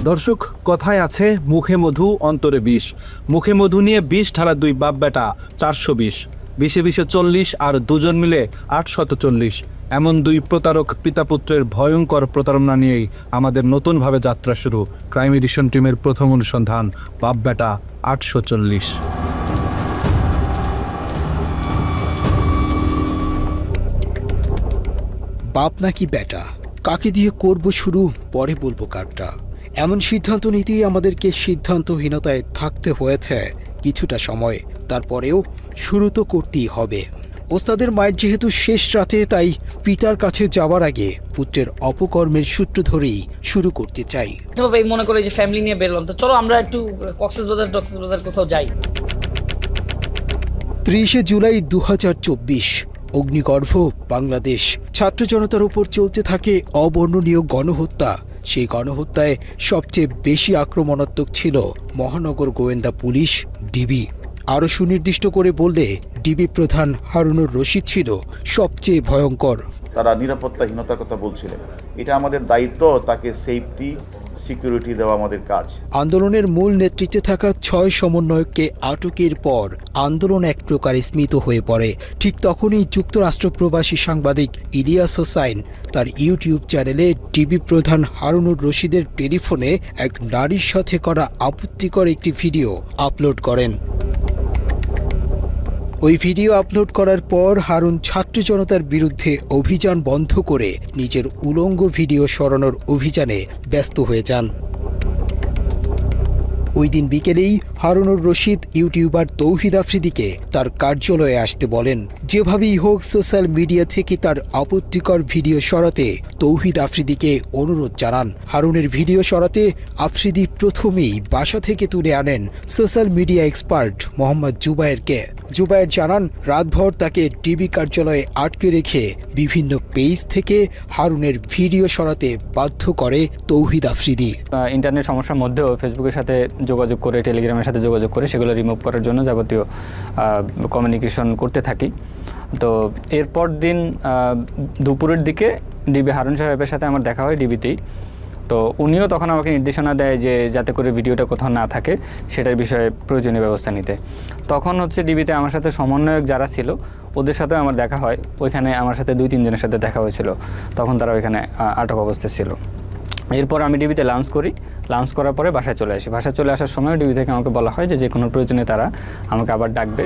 দর্শক, কথায় আছে মুখে মধু অন্তরে বিষ। মুখে মধু নিয়ে বিষ ঢালা দুই বাপ বেটা 420, বিশে বিশে 40 আর দুজন মিলে 840। এমন দুই প্রতারক পিতাপুত্রের ভয়ঙ্কর প্রতারণা নিয়েই আমাদের নতুনভাবে যাত্রা শুরু। ক্রাইম এডিশন টিমের প্রথম অনুসন্ধান, বাপ বেটা 840। বাপ নাকি বেটা, কাকে দিয়ে করব শুরু, পরে বলবো কারটা। এমন সিদ্ধান্ত নিতেই আমাদেরকে সিদ্ধান্তহীনতায় থাকতে হয়েছে কিছুটা সময়। তারপরেও শুরু তো করতেই হবে। ওস্তাদের মায়ের যেহেতু শেষ রাতে, তাই পিতার কাছে যাওয়ার আগে পুত্রের অপকর্মের সূত্র ধরেই শুরু করতে চাই। মনে করে যে ফ্যামিলি নিয়ে বেরোলাম, তো চলো আমরা একটু কক্সবাজার কোথাও যাই। 30 জুলাই 2024, অগ্নিগর্ভ বাংলাদেশ। ছাত্র জনতার উপর চলতে থাকে অবর্ণনীয় গণহত্যা। সেই গণহত্যায় সবচেয়ে বেশি আক্রমণাত্মক ছিল মহানগর গোয়েন্দা পুলিশ, ডিবি। আরও সুনির্দিষ্ট করে বললে ডিবি প্রধান হারুনুর রশিদ ছিল সবচেয়ে ভয়ঙ্কর। তারা নিরাপত্তাহীনতার কথা বলছিলেন। এটা আমাদের দায়িত্ব, তাকে সেফটি সিকিউরিটি দেওয়া আমাদের কাজ। আন্দোলনের মূল নেতৃত্বে থাকা 6 সমন্বয়ককে আটকের পর আন্দোলন এক প্রকার স্মিত হয়ে পড়ে। ঠিক তখনই যুক্তরাষ্ট্র প্রবাসী সাংবাদিক ইলিয়াস হোসাইন তার ইউটিউব চ্যানেলে ডিবি প্রধান হারুনুর রশিদের টেলিফোনে এক নারীর সাথে করা আপত্তিকর একটি ভিডিও আপলোড করেন। ওই ভিডিও আপলোড করার পর হারুন ছাত্র জনতার বিরুদ্ধে অভিযান বন্ধ করে নিজের উলঙ্গ ভিডিও সরানোর অভিযানে ব্যস্ত হয়ে যান। ওই দিন বিকেলেই হারুনুর রশিদ ইউটিউবার তৌহিদ আফ্রিদিকে তার কার্যালয়ে আসতে বলেন। যেভাবেই হোক সোশ্যাল মিডিয়া থেকে তার আপত্তিকর ভিডিও সরাতে তৌহিদ আফ্রিদিকে অনুরোধ জানান। হারুনের ভিডিও সরাতে আফ্রিদি প্রথমেই বাসা থেকে তুলে আনেন সোশ্যাল মিডিয়া এক্সপার্ট মোহাম্মদ জুবায়েরকে। জুবায়ের জানান, রাতভর তাকে ডিবি কার্যালয়ে আটকে রেখে বিভিন্ন পেজ থেকে হারুনের ভিডিও সরাতে বাধ্য করে তৌহিদ আফ্রিদি। ইন্টারনেট সমস্যার মধ্যেও ফেসবুকের সাথে যোগাযোগ করে, টেলিগ্রামের সাথে যোগাযোগ করে সেগুলো রিমুভ করার জন্য যাবতীয় কমিউনিকেশন করতে থাকি। তো এরপর দিন দুপুরের দিকে ডিবি হারুন সাহেবের সাথে আমার দেখা হয় ডিবিতেই। তো উনিও তখন আমাকে নির্দেশনা দেয় যে যাতে করে ভিডিওটা কোথাও না থাকে সেটার বিষয়ে প্রয়োজনীয় ব্যবস্থা নিতে। তখন ডিবিতে আমার সাথে সমন্বয়ক যারা ছিল ওদের সাথে আমার দেখা হয়। ওইখানে আমার সাথে 2-3 জনের সাথে দেখা হয়েছিল। তখন তারা ওইখানে আটক অবস্থায় ছিল। এরপর আমি ডিবিতে লাঞ্চ করি। লাঞ্চ করার পরে বাসায় চলে আসি। বাসায় চলে আসার সময় ডিবি থেকে আমাকে বলা হয় যে কোনো প্রয়োজনে তারা আমাকে আবার ডাকবে।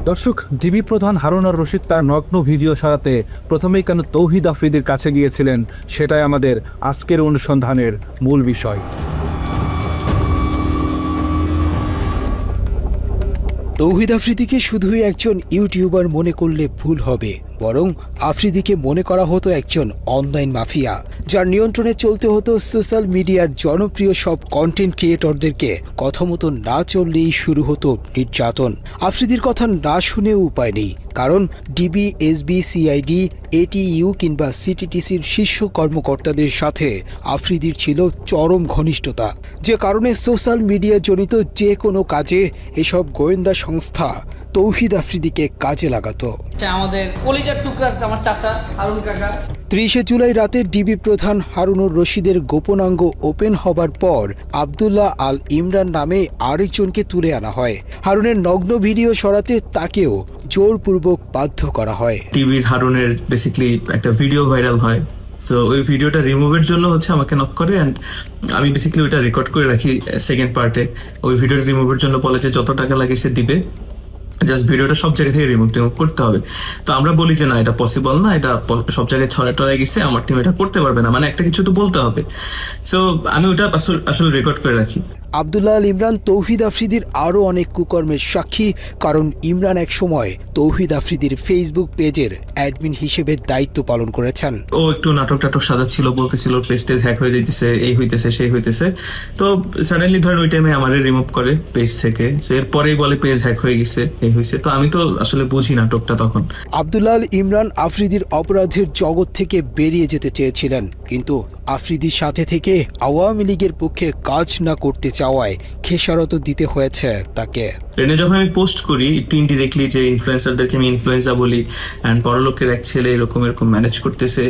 দর্শক, ডিবি প্রধান হারুনুর রশিদ তার নগ্ন ভিডিও সরাতে প্রথমেই কেন তৌহিদ আফ্রিদির কাছে গিয়েছিলেন, সেটাই আমাদের আজকের অনুসন্ধানের মূল বিষয়। তৌহিদ আফ্রিদিকে শুধুই একজন ইউটিউবার মনে করলে ভুল হবে, বরং আফ্রিদিকে মনে করা হতো একজন অনলাইন মাফিয়া, যার নিয়ন্ত্রণে চলতে হতো সোশ্যাল মিডিয়ার জনপ্রিয় সব কন্টেন্ট ক্রিয়েটরদেরকে। কথা মতো না চললেই শুরু হতো নির্যাতন। আফ্রিদির কথা না শুনেও উপায় নেই, কারণ ডিবি, এসবি, সিআইডি, এটিইউ কিংবা সিটিটিসির শীর্ষ কর্মকর্তাদের সাথে আফ্রিদির ছিল চরম ঘনিষ্ঠতা, যে কারণে সোশ্যাল মিডিয়া জনিত যে কোনো কাজে এসব গোয়েন্দা সংস্থা তৌহিদ আফ্রিদিকে কাজে লাগাতো। আমাদের কলিজার টুকরা আমার চাচা হারুন কাকা। 30 জুলাই রাতে ডিবি প্রধান হারুনুর রশিদের গোপনাঙ্গ ওপেন হবার পর আবদুল্লাহ আল ইমরান নামে আরেকজনকে তুলে আনা হয়। হারুনের নগ্ন ভিডিও সরাতে তাকেও জোরপূর্বক বাধ্য করা হয়। টিভির হারুনের বেসিক্যালি একটা ভিডিও ভাইরাল হয়। তো ওই ভিডিওটা রিমুভের জন্য আমাকে নক করে, অ্যান্ড আমি বেসিক্যালি ওইটা রেকর্ড করে রাখি সেকেন্ড পার্টে। ওই ভিডিওটা রিমুভের জন্য বলে যে যত টাকা লাগে সে দিবে, জাস্ট ভিডিওটা সব জায়গা থেকে রিমুভ করতে হবে। তো আমরা বলি যে না, এটা পসিবল না, এটা সব জায়গায় ছড়ায় গেছে, আমার টিম এটা করতে পারবে না, মানে একটা কিছু তো বলতে হবে। সো আমি ওটা আসলে রেকর্ড করে রাখি। আবদুল্লাহ আল ইমরান তৌহিদ আফ্রিদির আরও অনেক কুকর্মের সাক্ষী, কারণ ইমরান এক সময় তৌহিদ আফ্রিদির ফেসবুক পেজের অ্যাডমিন হিসেবে দায়িত্ব পালন করেছেন। ও একটু নাটক সাজাচ্ছিল, বলতেছিল পেজ হ্যাক হয়ে যাইতেছে, এই হইতেছে সেই হইতেছে। তো সাডেনলি ধরেন ওই টাইমে আমারে রিমুভ করে পেজ থেকে। এরপরেই বলে পেজ হ্যাক হয়ে গেছে, এই হয়েছে। তো আমি তো আসলে বুঝি নাটকটা তখন। আবদুল্লাহ আল ইমরান আফ্রিদির অপরাধের জগৎ থেকে বেরিয়ে যেতে চেয়েছিলেন, কিন্তু আফ্রিদির সাথে থেকে আওয়ামী লীগের পক্ষে কাজ না করতে চাওয়ায় খেসারত দিতে হয়েছে তাকে। ট্রেনে যখন আমি পোস্ট করি একটু ইনডিরেক্টলি যে ইনফ্লুয়েন্সারদেরকে আমি ইনফ্লুয়েন্সা বলি অ্যান্ড বড়লোকের এক ছেলে এরকম ম্যানেজ করতেছে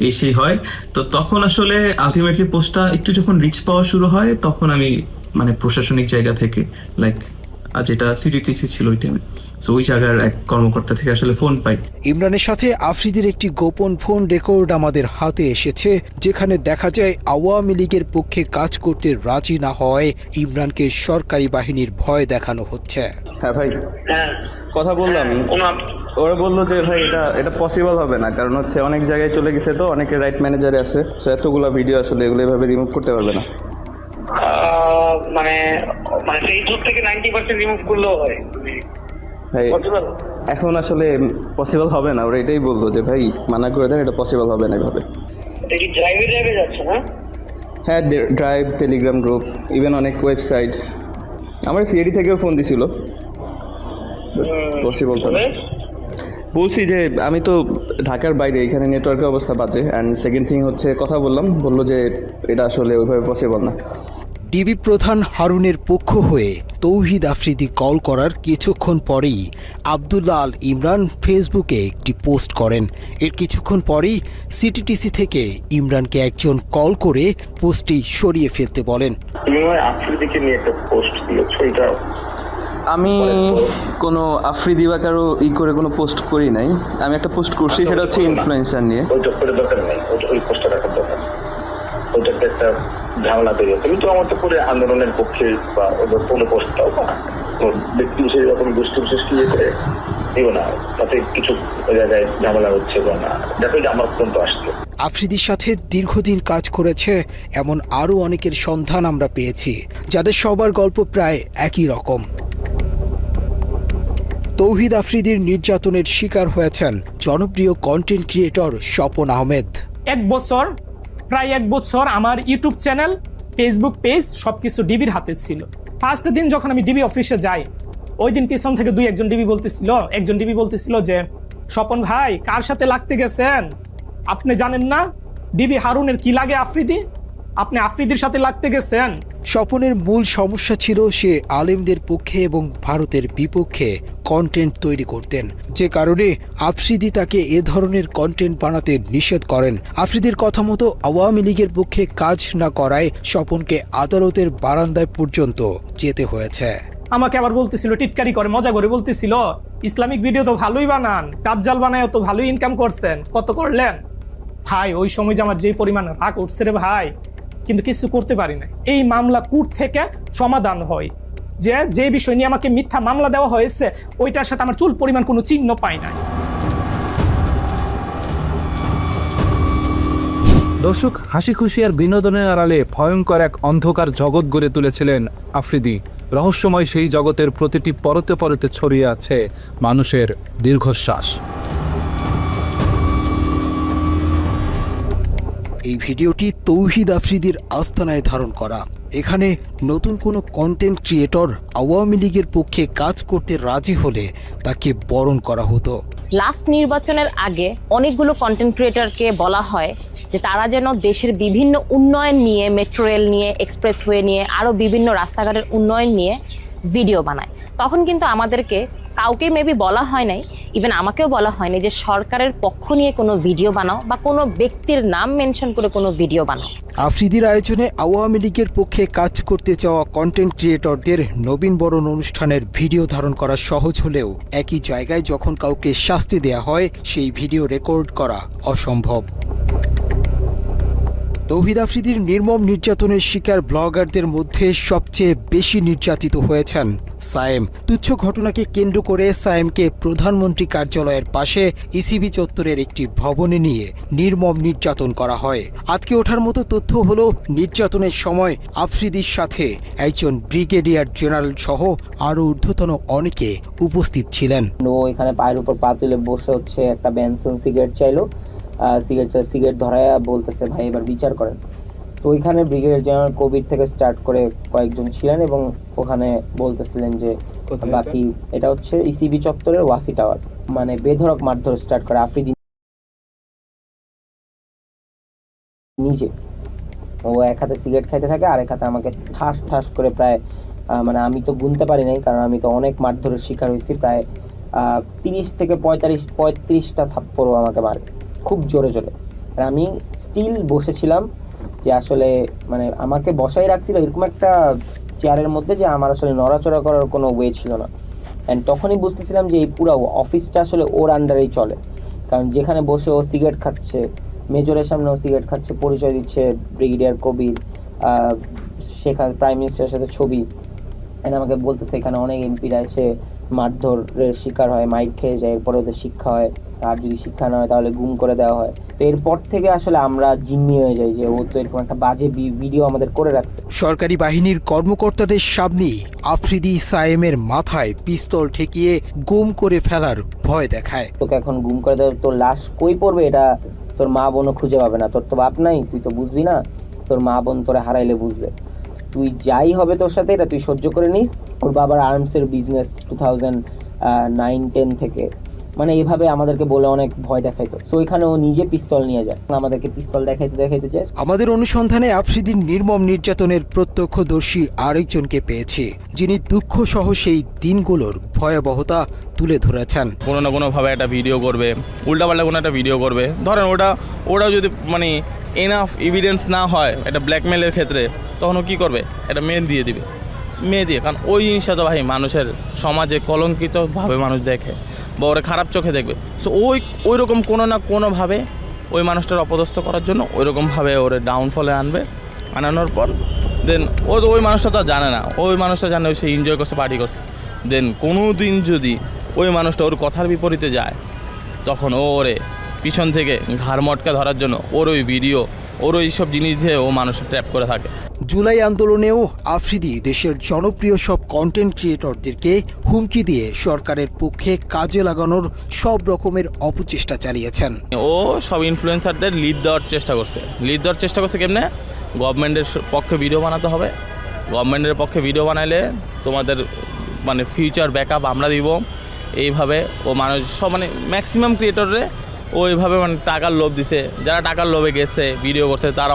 এই সেই হয়, তো তখন আসলে আলটিমেটলি পোস্টটা একটু যখন রিচ পাওয়া শুরু হয় তখন আমি মানে প্রশাসনিক জায়গা থেকে লাইক যেটা সিটিটিসি ছিল ওই টাইমে, তো ওই জায়গার এক কর্মকর্তা থেকে আসলে ফোন পাই। ইমরানের সাথে আফ্রিদির একটি গোপন ফোন রেকর্ড আমাদের হাতে এসেছে, যেখানে দেখা যায় আওয়ামী লীগের পক্ষে কাজ করতে রাজি না হয় ইমরানকে সরকারি বাহিনীর ভয় দেখানো হচ্ছে। হ্যাঁ ভাই, হ্যাঁ কথা বললাম, ওরা বললো যে ভাই এটা পসিবল হবে না, কারণ হচ্ছে অনেক জায়গায় চলে গেছে, তো অনেকে রাইট ম্যানেজারে আছে, সো এতগুলো ভিডিও আসলে এগুলো এভাবে রিমুভ করতে পারবে না। মানে ফেসবুক থেকে 90% রিমুভ করলেও হয় ভাই পসিবল? এখন আসলে পসিবল হবে না, ওরা এটাই বললো যে ভাই মানা করে দেন, এটা পসিবল হবে না এভাবে। এটা কি ড্রাইভে যাচ্ছে না? হ্যাঁ, ড্রাইভ, টেলিগ্রাম গ্রুপ, ইভেন অনেক ওয়েবসাইট, আমার সিআইডি থেকেও ফোন দিছিল, পসিবল তো না। বলছি যে আমি তো ঢাকার বাইরে, এখানে নেটওয়ার্কের অবস্থা বাজে, অ্যান্ড সেকেন্ড থিং হচ্ছে কথা বললো যে এটা আসলে ওইভাবে পসিবল না। ডিবি প্রধান হারুনের পক্ষ হয়ে তৌহিদ আফ্রিদি কল করার কিছুক্ষণ পরেই আব্দুল্লাহ আল ইমরান ফেসবুকে একটি পোস্ট করেন। এর কিছুক্ষণ পরেই সিটিটিসি থেকে ইমরানকে একজন কল করে পোস্টটি সরিয়ে ফেলতে বলেন। আফ্রিদিকে নিয়ে একটা পোস্ট দিয়েছো, এটা আমি কোনো আফ্রিদি বা কারো করে কোনো পোস্ট করি নাই, আমি একটা পোস্ট করছি, সেটা হচ্ছে ইনফ্লুয়েন্সার নিয়ে। ওইটা করে দরকার নেই, ওই পোস্টটা রাখার দরকার নেই, ওইটাতে একটা ঝামেলা বেরিয়ে। তুমি তো আমার তো করে আন্দোলনের পক্ষে বা ওদের কোনো পোস্ট দাও না, ব্যক্তি বিশেষ যখন গোষ্ঠী বিশেষ কি করে দিও না, তাতে কিছু ওই জায়গায় ঝামেলা হচ্ছে বা না, দেখো যে আমার পর্যন্ত আসছে। আফ্রিদির সাথে দীর্ঘদিন কাজ করেছে এমন আরও অনেকের সন্ধান আমরা পেয়েছি, যাদের সবার গল্প প্রায় একই রকম। তৌহিদ আফ্রিদির নির্যাতনের শিকার হয়েছেন জনপ্রিয় কন্টেন্ট ক্রিয়েটর স্বপন আহমেদ। প্রায় এক বছর আমার ইউটিউব চ্যানেল, ফেসবুক পেজ সবকিছু ডিবির হাতে ছিল। ফার্স্ট দিন যখন আমি ডিবি অফিসে যাই, ওই দিন পিছন থেকে একজন ডিবি বলতেছিল যে স্বপন ভাই কার সাথে লাগতে গেছেন, আপনি জানেন না ডিবি হারুনের কি লাগে আফ্রিদি, আপনি আফ্রিদির সাথে লাগতে গেছেন। স্বপনের মূল সমস্যা ছিল সে আলেমদের পক্ষে এবং ভারতের বিপক্ষে কন্টেন্ট তৈরি করতেন, যে কারণে আফ্রিদি তাকে এ ধরনের কন্টেন্ট বানাতে নিষেধ করেন। আফ্রিদির কথা মতো আওয়ামী লীগের পক্ষে কাজ না করায় স্বপনকে আদালতের বারান্দায় পর্যন্ত যেতে হয়েছে। আমাকে আবার বলতেছিল, টিটকারি করে মজা করে বলতেছিল, ইসলামিক ভিডিও তো ভালোই বানান, দাজ্জাল বানায় তো ভালোই ইনকাম করছেন, কত করলেন? ভাই ওই সময় যে আমার যে পরিমাণ রাগ উঠছে রে ভাই, কিন্তু কিছু করতে পারি না। এই মামলা কোর্ট থেকে সমাধান হয়, যে বিষয় নিয়ে আমাকে মিথ্যা মামলা দেওয়া হয়েছে ওইটার সাথে আমার চুল পরিমাণ কোনো চিহ্ন পাই নাই। দর্শক, হাসি খুশি আর বিনোদনের আড়ালে ভয়ঙ্কর এক অন্ধকার জগৎ গড়ে তুলেছিলেন আফ্রিদি। রহস্যময় সেই জগতের প্রতিটি পরতে পরতে ছড়িয়ে আছে মানুষের দীর্ঘশ্বাস। এই ভিডিওটি তৌহিদ আফ্রিদির আস্তানায় ধারণ করা। এখানে নতুন কোনো কন্টেন্ট ক্রিয়েটর আওয়ামী লীগের পক্ষে কাজ করতে রাজি হলে তাকে বরণ করা হতো। লাস্ট নির্বাচনের আগে অনেকগুলো কন্টেন্ট ক্রিয়েটরকে বলা হয় যে তারা যেন দেশের বিভিন্ন উন্নয়ন নিয়ে, মেট্রো রেল নিয়ে, এক্সপ্রেসওয়ে নিয়ে, আরও বিভিন্ন রাস্তাঘাটের উন্নয়ন নিয়ে ভিডিও বানায়। তখন কিন্তু আমাদেরকে কাউকে মেবি বলা হয় নাই, ইভেন আমাকেও বলা হয়নি যে সরকারের পক্ষ নিয়ে কোনো ভিডিও বানাও বা কোনো ব্যক্তির নাম মেনশন করে কোনো ভিডিও বানাও। আফ্রিদির আয়োজনে আওয়ামী লীগের পক্ষে কাজ করতে চাওয়া কন্টেন্ট ক্রিয়েটরদের নবীন বরণ অনুষ্ঠানের ভিডিও ধারণ করা সহজ হলেও একই জায়গায় যখন কাউকে শাস্তি দেয়া হয় সেই ভিডিও রেকর্ড করা অসম্ভব। তৌহিদ আফ্রিদির নির্মম নির্যাতনের শিকার ব্লগারদের মধ্যে সবচেয়ে বেশি নির্যাতিত হয়েছেন সায়েম। তুচ্ছ ঘটনাকে কেন্দ্র করে সায়েমকে প্রধানমন্ত্রী কার্যালয়ের পাশে ইসিবি চত্বরের একটি ভবনে নিয়ে নির্মম নির্যাতন করা হয়। আজকে ওঠার মতো তথ্য হলো নির্যাতনের সময় আফ্রিদির সাথে একজন ব্রিগেডিয়ার জেনারেল সহ আরও ঊর্ধ্বতন অনেকে উপস্থিত ছিলেন। ও এখানে পায়ের উপর পা তুলে বসে হচ্ছে একটা বেনসন সিগারেট চাইলো, সিগারেট ধরায় বলতেছে ভাই এবার বিচার করেন। তো ওইখানে ব্রিগেডিয়ার জেনারেল কবির থেকে স্টার্ট করে কয়েকজন ছিলেন এবং ওখানে বলতেছিলেন যে বাকি এটা হচ্ছে ইসিবি চত্বরের ওয়াসি টাওয়ার, মানে বেধড়ক মারধর স্টার্ট করে। আফ্রিদি নিজে। ও এক হাতে সিগারেট খাইতে থাকে আর এক হাতে আমাকে ঠাস ঠাস করে প্রায় মানে আমি তো গুনতে পারি নাই, কারণ আমি তো অনেক মারধরের শিকার হয়েছি, প্রায় 30 থেকে 35টা থাপ্পড়ও আমাকে মারে খুব জোরে জোরে। আর আমি স্টিল বসেছিলাম, যে আসলে মানে আমাকে বসাই রাখছিল এরকম একটা চেয়ারের মধ্যে যে আমার আসলে নড়াচড়া করার কোনো ওয়ে ছিল না। অ্যান্ড তখনই বুঝতেছিলাম যে এই পুরো অফিসটা আসলে ওর আন্ডারেই চলে, কারণ যেখানে বসে ও সিগারেট খাচ্ছে, মেজরের সামনেও সিগারেট খাচ্ছে, পরিচয় দিচ্ছে ব্রিগেডিয়ার কবির, সেখানে প্রাইম মিনিস্টারের সাথে ছবি, এন্ড আমাকে বলতেছে এখানে অনেক এমপিরা এসে মারধরের শিকার হয়, মাইক খেয়ে যায়, এরপরে ওদের শিক্ষা হয়, আর যদি শিক্ষা না হয় তাহলে গুম করে দেওয়া হয়। তো এরপর থেকে আসলে আমরা জিম্মি হয়ে যাই যে ও তো এরকম একটা বাজে ভিডিও আমাদের করে রাখছে। সরকারি বাহিনীর কর্মকর্তাদের সামনেই আফ্রিদি সায়েমের মাথায় পিস্তল ঠেকিয়ে গুম করে ফেলার ভয় দেখায়। তোকে এখন গুম করে দেওয়া, তোর লাশ কই পড়বে এটা তোর মা বোনও খুঁজে পাবে না, তোর তো বাপ নাই, তুই তো বুঝবি না, তোর মা বোন তোরে হারাইলে বুঝবে। তুই যাই হবে তোর সাথে এটা তুই সহ্য করে নিস। ওর বাবার আর্মসের বিজনেস 2009-10 থেকে, মানে এইভাবে আমাদেরকে বলে অনেক ভয় দেখাইতো। সো ওইখানে ও নিজে পিস্তল নিয়ে যায়, আমাদেরকে পিস্তল দেখাইতে যায়। আমাদের অনুসন্ধানে আফ্রিদির নির্মম নির্যাতনের প্রত্যক্ষদর্শী আরেকজনকে পেয়েছে, যিনি দুঃখ সহ সেই দিনগুলোর ভয়াবহতা তুলে ধরেছেন। কোনো না কোনোভাবে একটা ভিডিও করবে, উল্টাপাল্টা কোনো একটা ভিডিও করবে, ধরেন ওটাও যদি মানে এনাফ এভিডেন্স না হয় একটা ব্ল্যাকমেলের ক্ষেত্রে, তখন ও কী করবে, একটা মেয়ে দিয়ে দিবে, মেয়ে দিয়ে, কারণ ওই জিনিসটা তো ভাই মানুষের সমাজে কলঙ্কিতভাবে মানুষ দেখে বা ওরা খারাপ চোখে দেখবে। সো ওই রকম কোনো না কোনোভাবে ওই মানুষটার অপদস্থ করার জন্য ওই রকমভাবে ওরে ডাউনফলে আনানোর পর দেন ওই মানুষটা তো জানে না, ওই মানুষটা জানে সে এনজয় করছে, পার্টি করছে, দেন কোনো দিন যদি ওই মানুষটা ওর কথার বিপরীতে যায়, তখন ওরে পিছন থেকে ঘাড় মটকা ধরার জন্য ওর ওই ভিডিও, ওর ওই সব জিনিস দিয়ে ও মানুষের ট্র্যাপ করে থাকে। জুলাই আন্দোলনেও আফ্রিদি দেশের জনপ্রিয় সব কন্টেন্ট ক্রিয়েটরদেরকে হুমকি দিয়ে সরকারের পক্ষে কাজে লাগানোর সব রকমের অপচেষ্টা চালিয়েছেন। ও সব ইনফ্লুয়েন্সারদের লিড দেওয়ার চেষ্টা করছে কেমনে, গভর্নমেন্টের পক্ষে ভিডিও বানাতে হবে, গভর্নমেন্টের পক্ষে ভিডিও বানাইলে তোমাদের মানে ফিউচার ব্যাকআপ আমরা দিব, এইভাবে ও মানুষ সব মানে ম্যাক্সিমাম ক্রিয়েটররে ওইভাবে মানে টাকার লোভ দিছে, যারা টাকার লোভে গেছে ভিডিও করছে তারা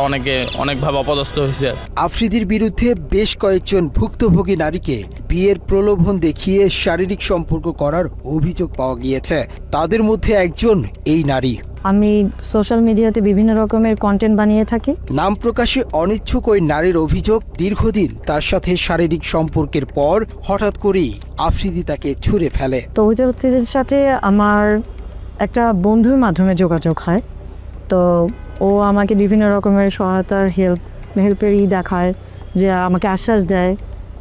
অনেকভাবে অপদস্থ হয়েছে। আফ্রিদির বিরুদ্ধে বেশ কয়েকজন ভুক্তভোগী নারীকে বিয়ের প্রলোভন দেখিয়ে শারীরিক সম্পর্ক করার অভিযোগ পাওয়া গিয়েছে। তাদের মধ্যে একজন এই নারী। আমি সোশ্যাল মিডিয়াতে বিভিন্ন রকমের কন্টেন্ট বানিয়ে থাকি। নাম প্রকাশে অনিচ্ছুক ওই নারীর অভিযোগ, দীর্ঘদিন তার সাথে শারীরিক সম্পর্কের পর হঠাৎ করেই আফ্রিদি তাকে ছুঁড়ে ফেলে। তো ওই ব্যক্তিদের সাথে আমার একটা বন্ধুর মাধ্যমে যোগাযোগ হয়, তো ও আমাকে বিভিন্ন রকমের সহায়তার হেল্পেরই দেখায়, যে আমাকে আশ্বাস দেয়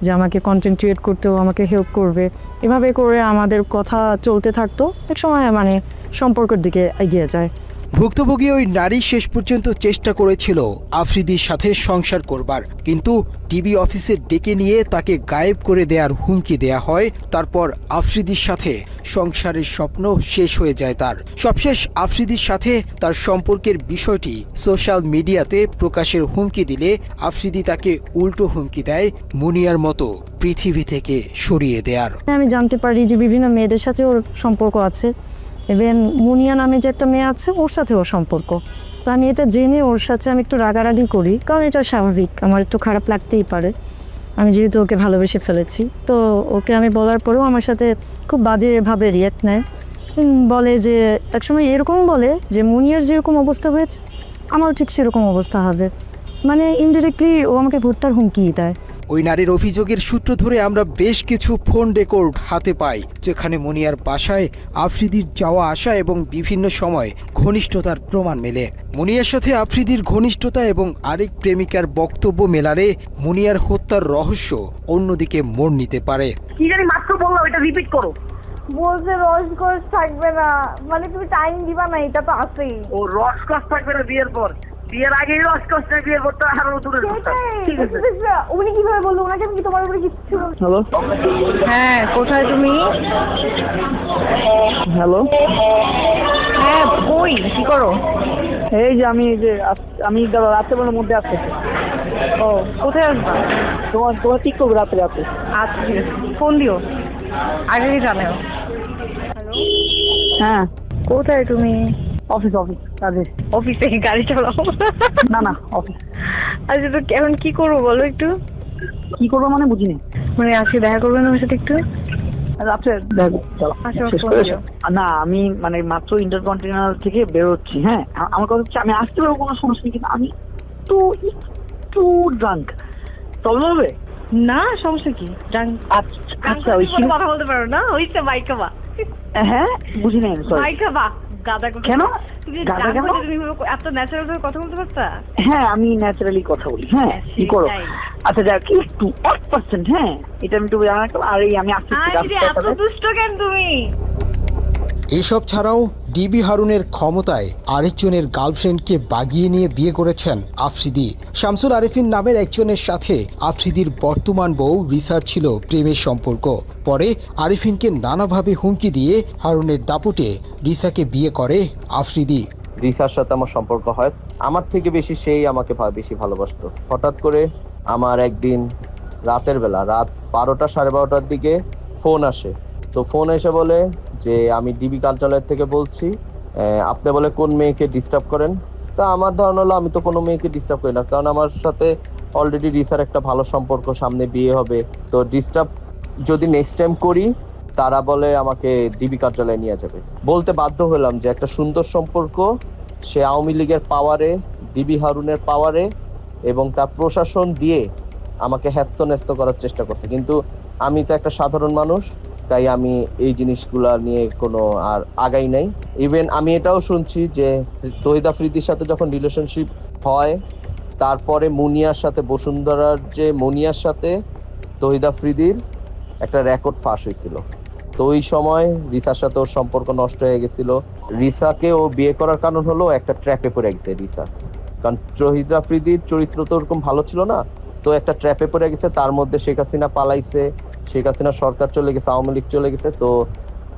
যে আমাকে কন্টেন্ট ক্রিয়েট করতেও আমাকে হেল্প করবে। এভাবে করে আমাদের কথা চলতে থাকতো, এক সময় মানে সম্পর্কের দিকে এগিয়ে যায়। ভুক্তভোগী ওই নারী শেষ পর্যন্ত চেষ্টা করেছিল আফ্রিদির সাথে সংসার করবার, কিন্তু ডিবি অফিসে ডেকে নিয়ে তাকে গায়েব করে দেওয়ার হুমকি দেয়া হয়। তারপর আফ্রিদির সাথে সংসারের স্বপ্ন শেষ হয়ে যায় তার। সবশেষ আফ্রিদির সাথে তার সম্পর্কের বিষয়টি সোশ্যাল মিডিয়াতে প্রকাশের হুমকি দিলে আফ্রিদি তাকে উল্টো হুমকি দেয় মুনিয়ার মতো পৃথিবী থেকে সরিয়ে দেয়ার। আমি জানতে পারি যে বিভিন্ন মেয়েদের সাথে ওর সম্পর্ক আছে, ইভেন মুনিয়া নামে যে একটা মেয়ে আছে ওর সাথে ওর সম্পর্ক। তো আমি এটা জেনে ওর সাথে আমি একটু রাগারাগি করি, কারণ এটা স্বাভাবিক, আমার একটু খারাপ লাগতেই পারে, আমি যেহেতু ওকে ভালোবেসে ফেলেছি। তো ওকে আমি বলার পরেও আমার সাথে খুব বাজেভাবে রিয়াক্ট নেয়, বলে যে একসময় এরকম বলে যে মুনিয়ার যেরকম অবস্থা হয়েছে আমারও ঠিক সেরকম অবস্থা হবে, মানে ইনডিরেক্টলি ও আমাকে ভর্তার হুমকি দেয়। ওই নারীর অভিযোগের সূত্র ধরে আমরা বেশ কিছু ফোন রেকর্ড হাতে পাই, যেখানে মুনিয়ার বাসায় আফ্রিদির যাওয়া আসা এবং বিভিন্ন সময় ঘনিষ্ঠতার প্রমাণ মেলে। মুনিয়ার সাথে আফ্রিদির ঘনিষ্ঠতা এবং আরেক প্রেমিকার বক্তব্য মেলারে মুনিয়ার হত্যার রহস্য অন্যদিকে মোড় নিতে পারে। কি জানি মাত্র বললাম, এটা রিপিট করো। বলছে রসকস থাকবে না, মানে তুমি টাইম দিবা না, এটা তো আছেই। ও রসকস থাকবে না বিয়ের পর, বিয়ের আগেই রসকস না, বিয়ের পর তো আরো দূরে। ঠিক আছে, উনি কিভাবে বললো? ওনাকে আমি কি তোমার উপরে কিছু? হ্যালো, হ্যাঁ কোথায় তুমি? হ্যালো, হ্যাঁ কই, কি করো? এই যে আমি রাত্রেবেলার মধ্যে আসছি। ও কোথায় আসবা? তোমার ঠিক করবো রাত্রে। আচ্ছা ঠিক আছে, ফোন দিও, আগেই জানাও। হ্যালো, হ্যাঁ কোথায় তুমি? অফিস কাজে। অফিসে গাড়ি চালাও? না অফিস। আচ্ছা, তো এখন কি করবো বলো একটু? কি করবো মানে বুঝিনি। মানে আজকে দেখা করবেন আমার সাথে একটু? রাত্রে দেখো চলো আচ্ছা, শেষ ফোন করে দিও। না আমি মানে মাত্র ইন্টারকন্টিনেন্টাল থেকে বেরোচ্ছি। হ্যাঁ আমার কথা হচ্ছে আমি আসতে পারবো, কোনো সমস্যা নেই, কিন্তু আমি তো একটু ড্রাঙ্ক। প্রবলেম হবে? না, সমস্যা কি? আচ্ছা ওই কথা বলতে পারো না? হইছে মাইকাবা। হ্যাঁ বুঝি নাই সরি। মাইকাবা গাদা কথা। কেন? তুমি গাদা কেন? তুমি এত ন্যাচারাল ভাবে কথা বলতে পারতা? হ্যাঁ আমি ন্যাচারালি কথা বলি। হ্যাঁ কি করো? আচ্ছা যাক একটু 1%। হ্যাঁ এটা আমি একটু জানা রাখলাম। আর এই আমি আসছি এত দুষ্ট কেন তুমি? এসব ছাড়াও ডিবি হারুনের ক্ষমতায় আরেকজনের গার্লফ্রেন্ডকে বাগিয়ে নিয়ে বিয়ে করেছেন আফ্রিদি। শামসুল আরেফিন নামের একজনের সাথে আফ্রিদির বর্তমান বউ রিসার ছিল প্রেমের সম্পর্ক। পরে আরেফিনকে নানাভাবে হুমকি দিয়ে হারুনের দাপুটে রিসাকে বিয়ে করে আফ্রিদি। রিসার সাথে আমার সম্পর্ক হয়, আমার থেকে বেশি সেই আমাকে বেশি ভালোবাসতো। হঠাৎ করে আমার একদিন রাতের বেলা রাত 12টা 12:30টার দিকে ফোন আসে। তো ফোন এসে বলে যে আমি ডিবি কার্যালয় থেকে বলছি, আপনি বলে কোন মেয়েকে ডিস্টার্ব করেন। তা আমার ধারণা হলো আমি তো কোনো মেয়েকে ডিস্টার্ব করি না, কারণ আমার সাথে অলরেডি রিসার একটা ভালো সম্পর্ক, সামনে বিয়ে হবে। তো ডিস্টার্ব যদি নেক্সট টাইম করি তারা বলে আমাকে ডিবি কার্যালয়ে নিয়ে যাবে। বলতে বাধ্য হলাম যে একটা সুন্দর সম্পর্ক, সে আওয়ামী লীগের পাওয়ারে, ডিবি হারুনের পাওয়ারে এবং তার প্রশাসন দিয়ে আমাকে হ্যাস্ত করার চেষ্টা করছে। কিন্তু আমি তো একটা সাধারণ মানুষ, তাই আমি এই জিনিসগুলা নিয়ে কোনো আর আগাই নাই। ইভেন আমি এটাও শুনছি যে তৌহিদ আফ্রিদির সাথে যখন রিলেশনশিপ হয়, তারপরে মুনিয়ার সাথে, বসুন্ধরার যে মুনিয়ার সাথে তৌহিদ আফ্রিদির একটা রেকর্ড ফাঁস হয়েছিল। তো ওই সময় রিসার সাথে ওর সম্পর্ক নষ্ট হয়ে গেছিল। রিসাকে ও বিয়ে করার কারণ হলো একটা ট্র্যাপে পড়ে গেছে রিসা, কারণ তৌহিদ আফ্রিদির চরিত্র তো ওরকম ভালো ছিল না। তো একটা ট্র্যাপে পড়ে গেছে, তার মধ্যে শেখ হাসিনা পালাইছে, শেখ হাসিনা সরকার চলে গেছে, আওয়ামী লীগ চলে গেছে। তো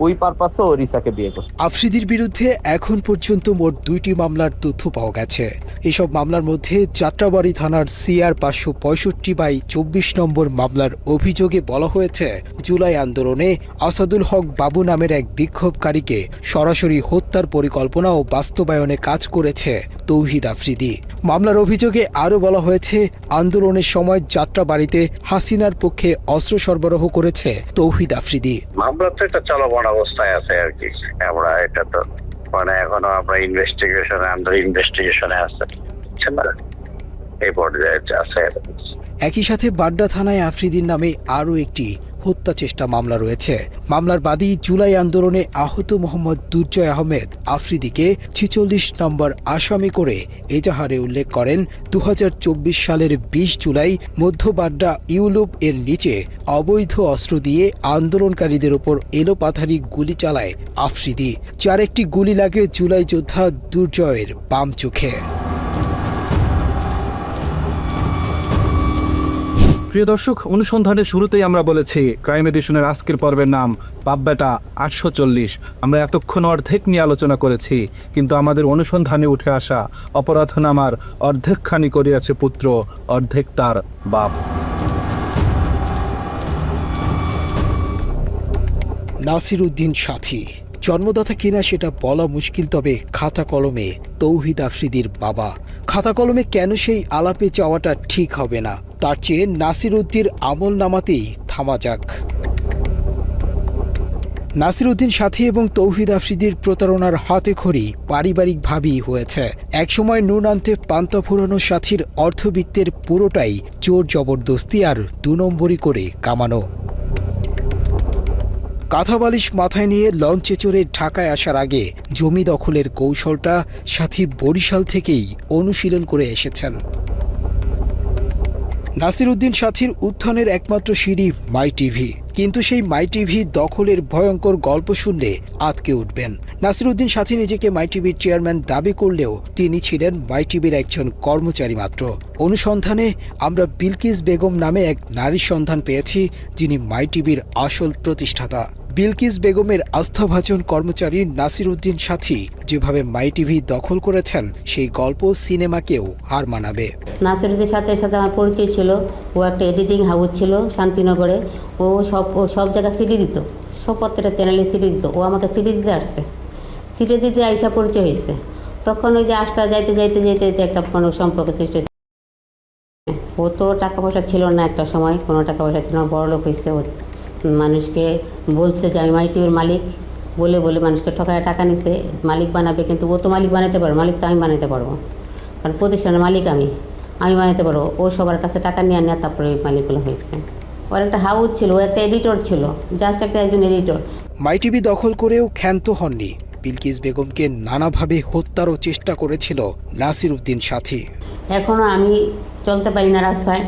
ওই পারপাসে ও রিসাকে বিয়ে করছে। আফ্রিদির বিরুদ্ধে এখন পর্যন্ত মোট 2টি মামলার তথ্য পাওয়া গেছে। এসব মামলার মধ্যে যাত্রাবাড়ি থানার CR 565/24 নম্বর মামলার অভিযোগে বলা হয়েছে জুলাই আন্দোলনে আসাদুল হক বাবু নামের এক বিক্ষোভকারীকে সরাসরি হত্যার পরিকল্পনা ও বাস্তবায়নে কাজ করেছে তৌহিদ আফ্রিদি। মামলার অভিযোগে আরও বলা হয়েছে আন্দোলনের সময় যাত্রাবাড়িতে হাসিনার পক্ষে অস্ত্র সরবরাহ করেছে তৌহিদ আফ্রিদি। মামলা তো একটা চলমান অবস্থায় আছে আর কি। আমরা এটা তো মানে এখনো আমরা আন্ডার ইনভেস্টিগেশনে আছে, এই পর্যায়ে আছে। একই সাথে বাড্ডা থানায় আফ্রিদির নামে আরও একটি হত্যা চেষ্টা মামলা রয়েছে। মামলার বাদী জুলাই আন্দোলনে আহত মোহাম্মদ দুর্জয় আহমেদ আফ্রিদিকে 46 নম্বর আসামি করে এজাহারে উল্লেখ করেন 2024 সালের 20 জুলাই মধ্য বাড্ডা ইউলুপ এর নিচে অবৈধ অস্ত্র দিয়ে আন্দোলনকারীদের ওপর এলোপাথারি গুলি চালায় আফ্রিদি, যার একটি গুলি লাগে জুলাই যোদ্ধা দুর্জয়ের বাম চোখে। প্রিয় দর্শক, অনুসন্ধানের শুরুতেই আমরা বলেছি ক্রাইম এডিশনের আজকের পর্বের নাম বাপবেটা 840। আমরা এতক্ষণ অর্ধেক নিয়ে আলোচনা করেছি, কিন্তু আমাদের অনুসন্ধানে উঠে আসা অপরাধনামার অর্ধেকখানি করিয়াছে পুত্র, অর্ধেক তার বাপ। নাসির উদ্দিন সাথী জন্মদাতা কিনা সেটা বলা মুশকিল, তবে খাতা কলমে তৌহিদ আফ্রিদির বাবা। খাতা কলমে কেন সেই আলাপে যাওয়াটা ঠিক হবে না, তার চেয়ে নাসির উদ্দিন আমল নামাতেই থামা যাক। নাসির উদ্দিন সাথী এবং তৌহিদ আফ্রিদির প্রতারণার হাতেখড়ি পারিবারিকভাবেই হয়েছে। একসময় নুন আনতে পান্তা ফুরানো সাথীর অর্থবিত্তের পুরোটাই জোর জবরদস্তি আর 2 নম্বরি করে কামানো। কাঁথা বালিশ মাথায় নিয়ে লঞ্চে চড়ে ঢাকায় আসার আগে জমি দখলের কৌশলটা সাথী বরিশাল থেকেই অনুশীলন করে এসেছেন। নাসির উদ্দিন সাথীর উত্থানের একমাত্র সিঁড়ি মাই টিভি, কিন্তু সেই মাই টিভি দখলের ভয়ঙ্কর গল্প শুনলে আতকে উঠবেন। নাসির উদ্দিন সাথী নিজেকে মাই টিভির চেয়ারম্যান দাবি করলেও তিনি ছিলেন মাই টিভির একজন কর্মচারী মাত্র। অনুসন্ধানে আমরা বিলকিস বেগম নামে এক নারীর সন্ধান পেয়েছি, যিনি মাই টিভির আসল প্রতিষ্ঠাতা। বিলকিস বেগমের আস্থাভাজন কর্মচারী নাসির উদ্দিন সাথী যেভাবে মাই টিভি দখল করেছেন, সেই গল্প সিনেমাকেও হার মানাবে। নাসির উদ্দিন সাথীর সাথে আমার পরিচয় ছিল। ও একটা এডিটিং হাউস ছিল শান্তিনগরে। ও সব জায়গায় সিডি দিত, সব প্রত্যেকটা চ্যানেলে সিডি দিত। ও আমাকে সিডি দিতে আসছে। সিটে দিতে আইসা পরিচয় হয়েছে। তখন ওই যে আসতে যাইতে যাইতে যাইতে যাইতে একটা কোনো সম্পর্ক সৃষ্টি হয়েছে। ও তো টাকা পয়সা ছিল না, একটা সময় কোনো টাকা পয়সা ছিল না, বড়লোক হয়েছে। ও মানুষকে বলছে যে আমি মাইটিভির মালিক, বলে বলে মানুষকে ঠকায় টাকা নিছে, মালিক বানাবে। কিন্তু ও তো মালিক বানাতে পারবো, মালিক তো আমি বানাতে পারবো, কারণ প্রতিষ্ঠানের মালিক আমি বানাতে পারবো। ও সবার কাছে টাকা নিয়ে নেয়, তারপরে ওই মালিকগুলো হয়েছে। ওর একটা হাউস ছিল, ও একটা এডিটর ছিল, জাস্ট একটা একজন এডিটর। মাইটিভি দখল করেও ক্ষান্ত হননি, বিলকিস বেগমকে নানাভাবে হত্যারও চেষ্টা করেছিল নাসির উদ্দিন সাথী। এখনও আমি চলতে পারি না রাস্তায়,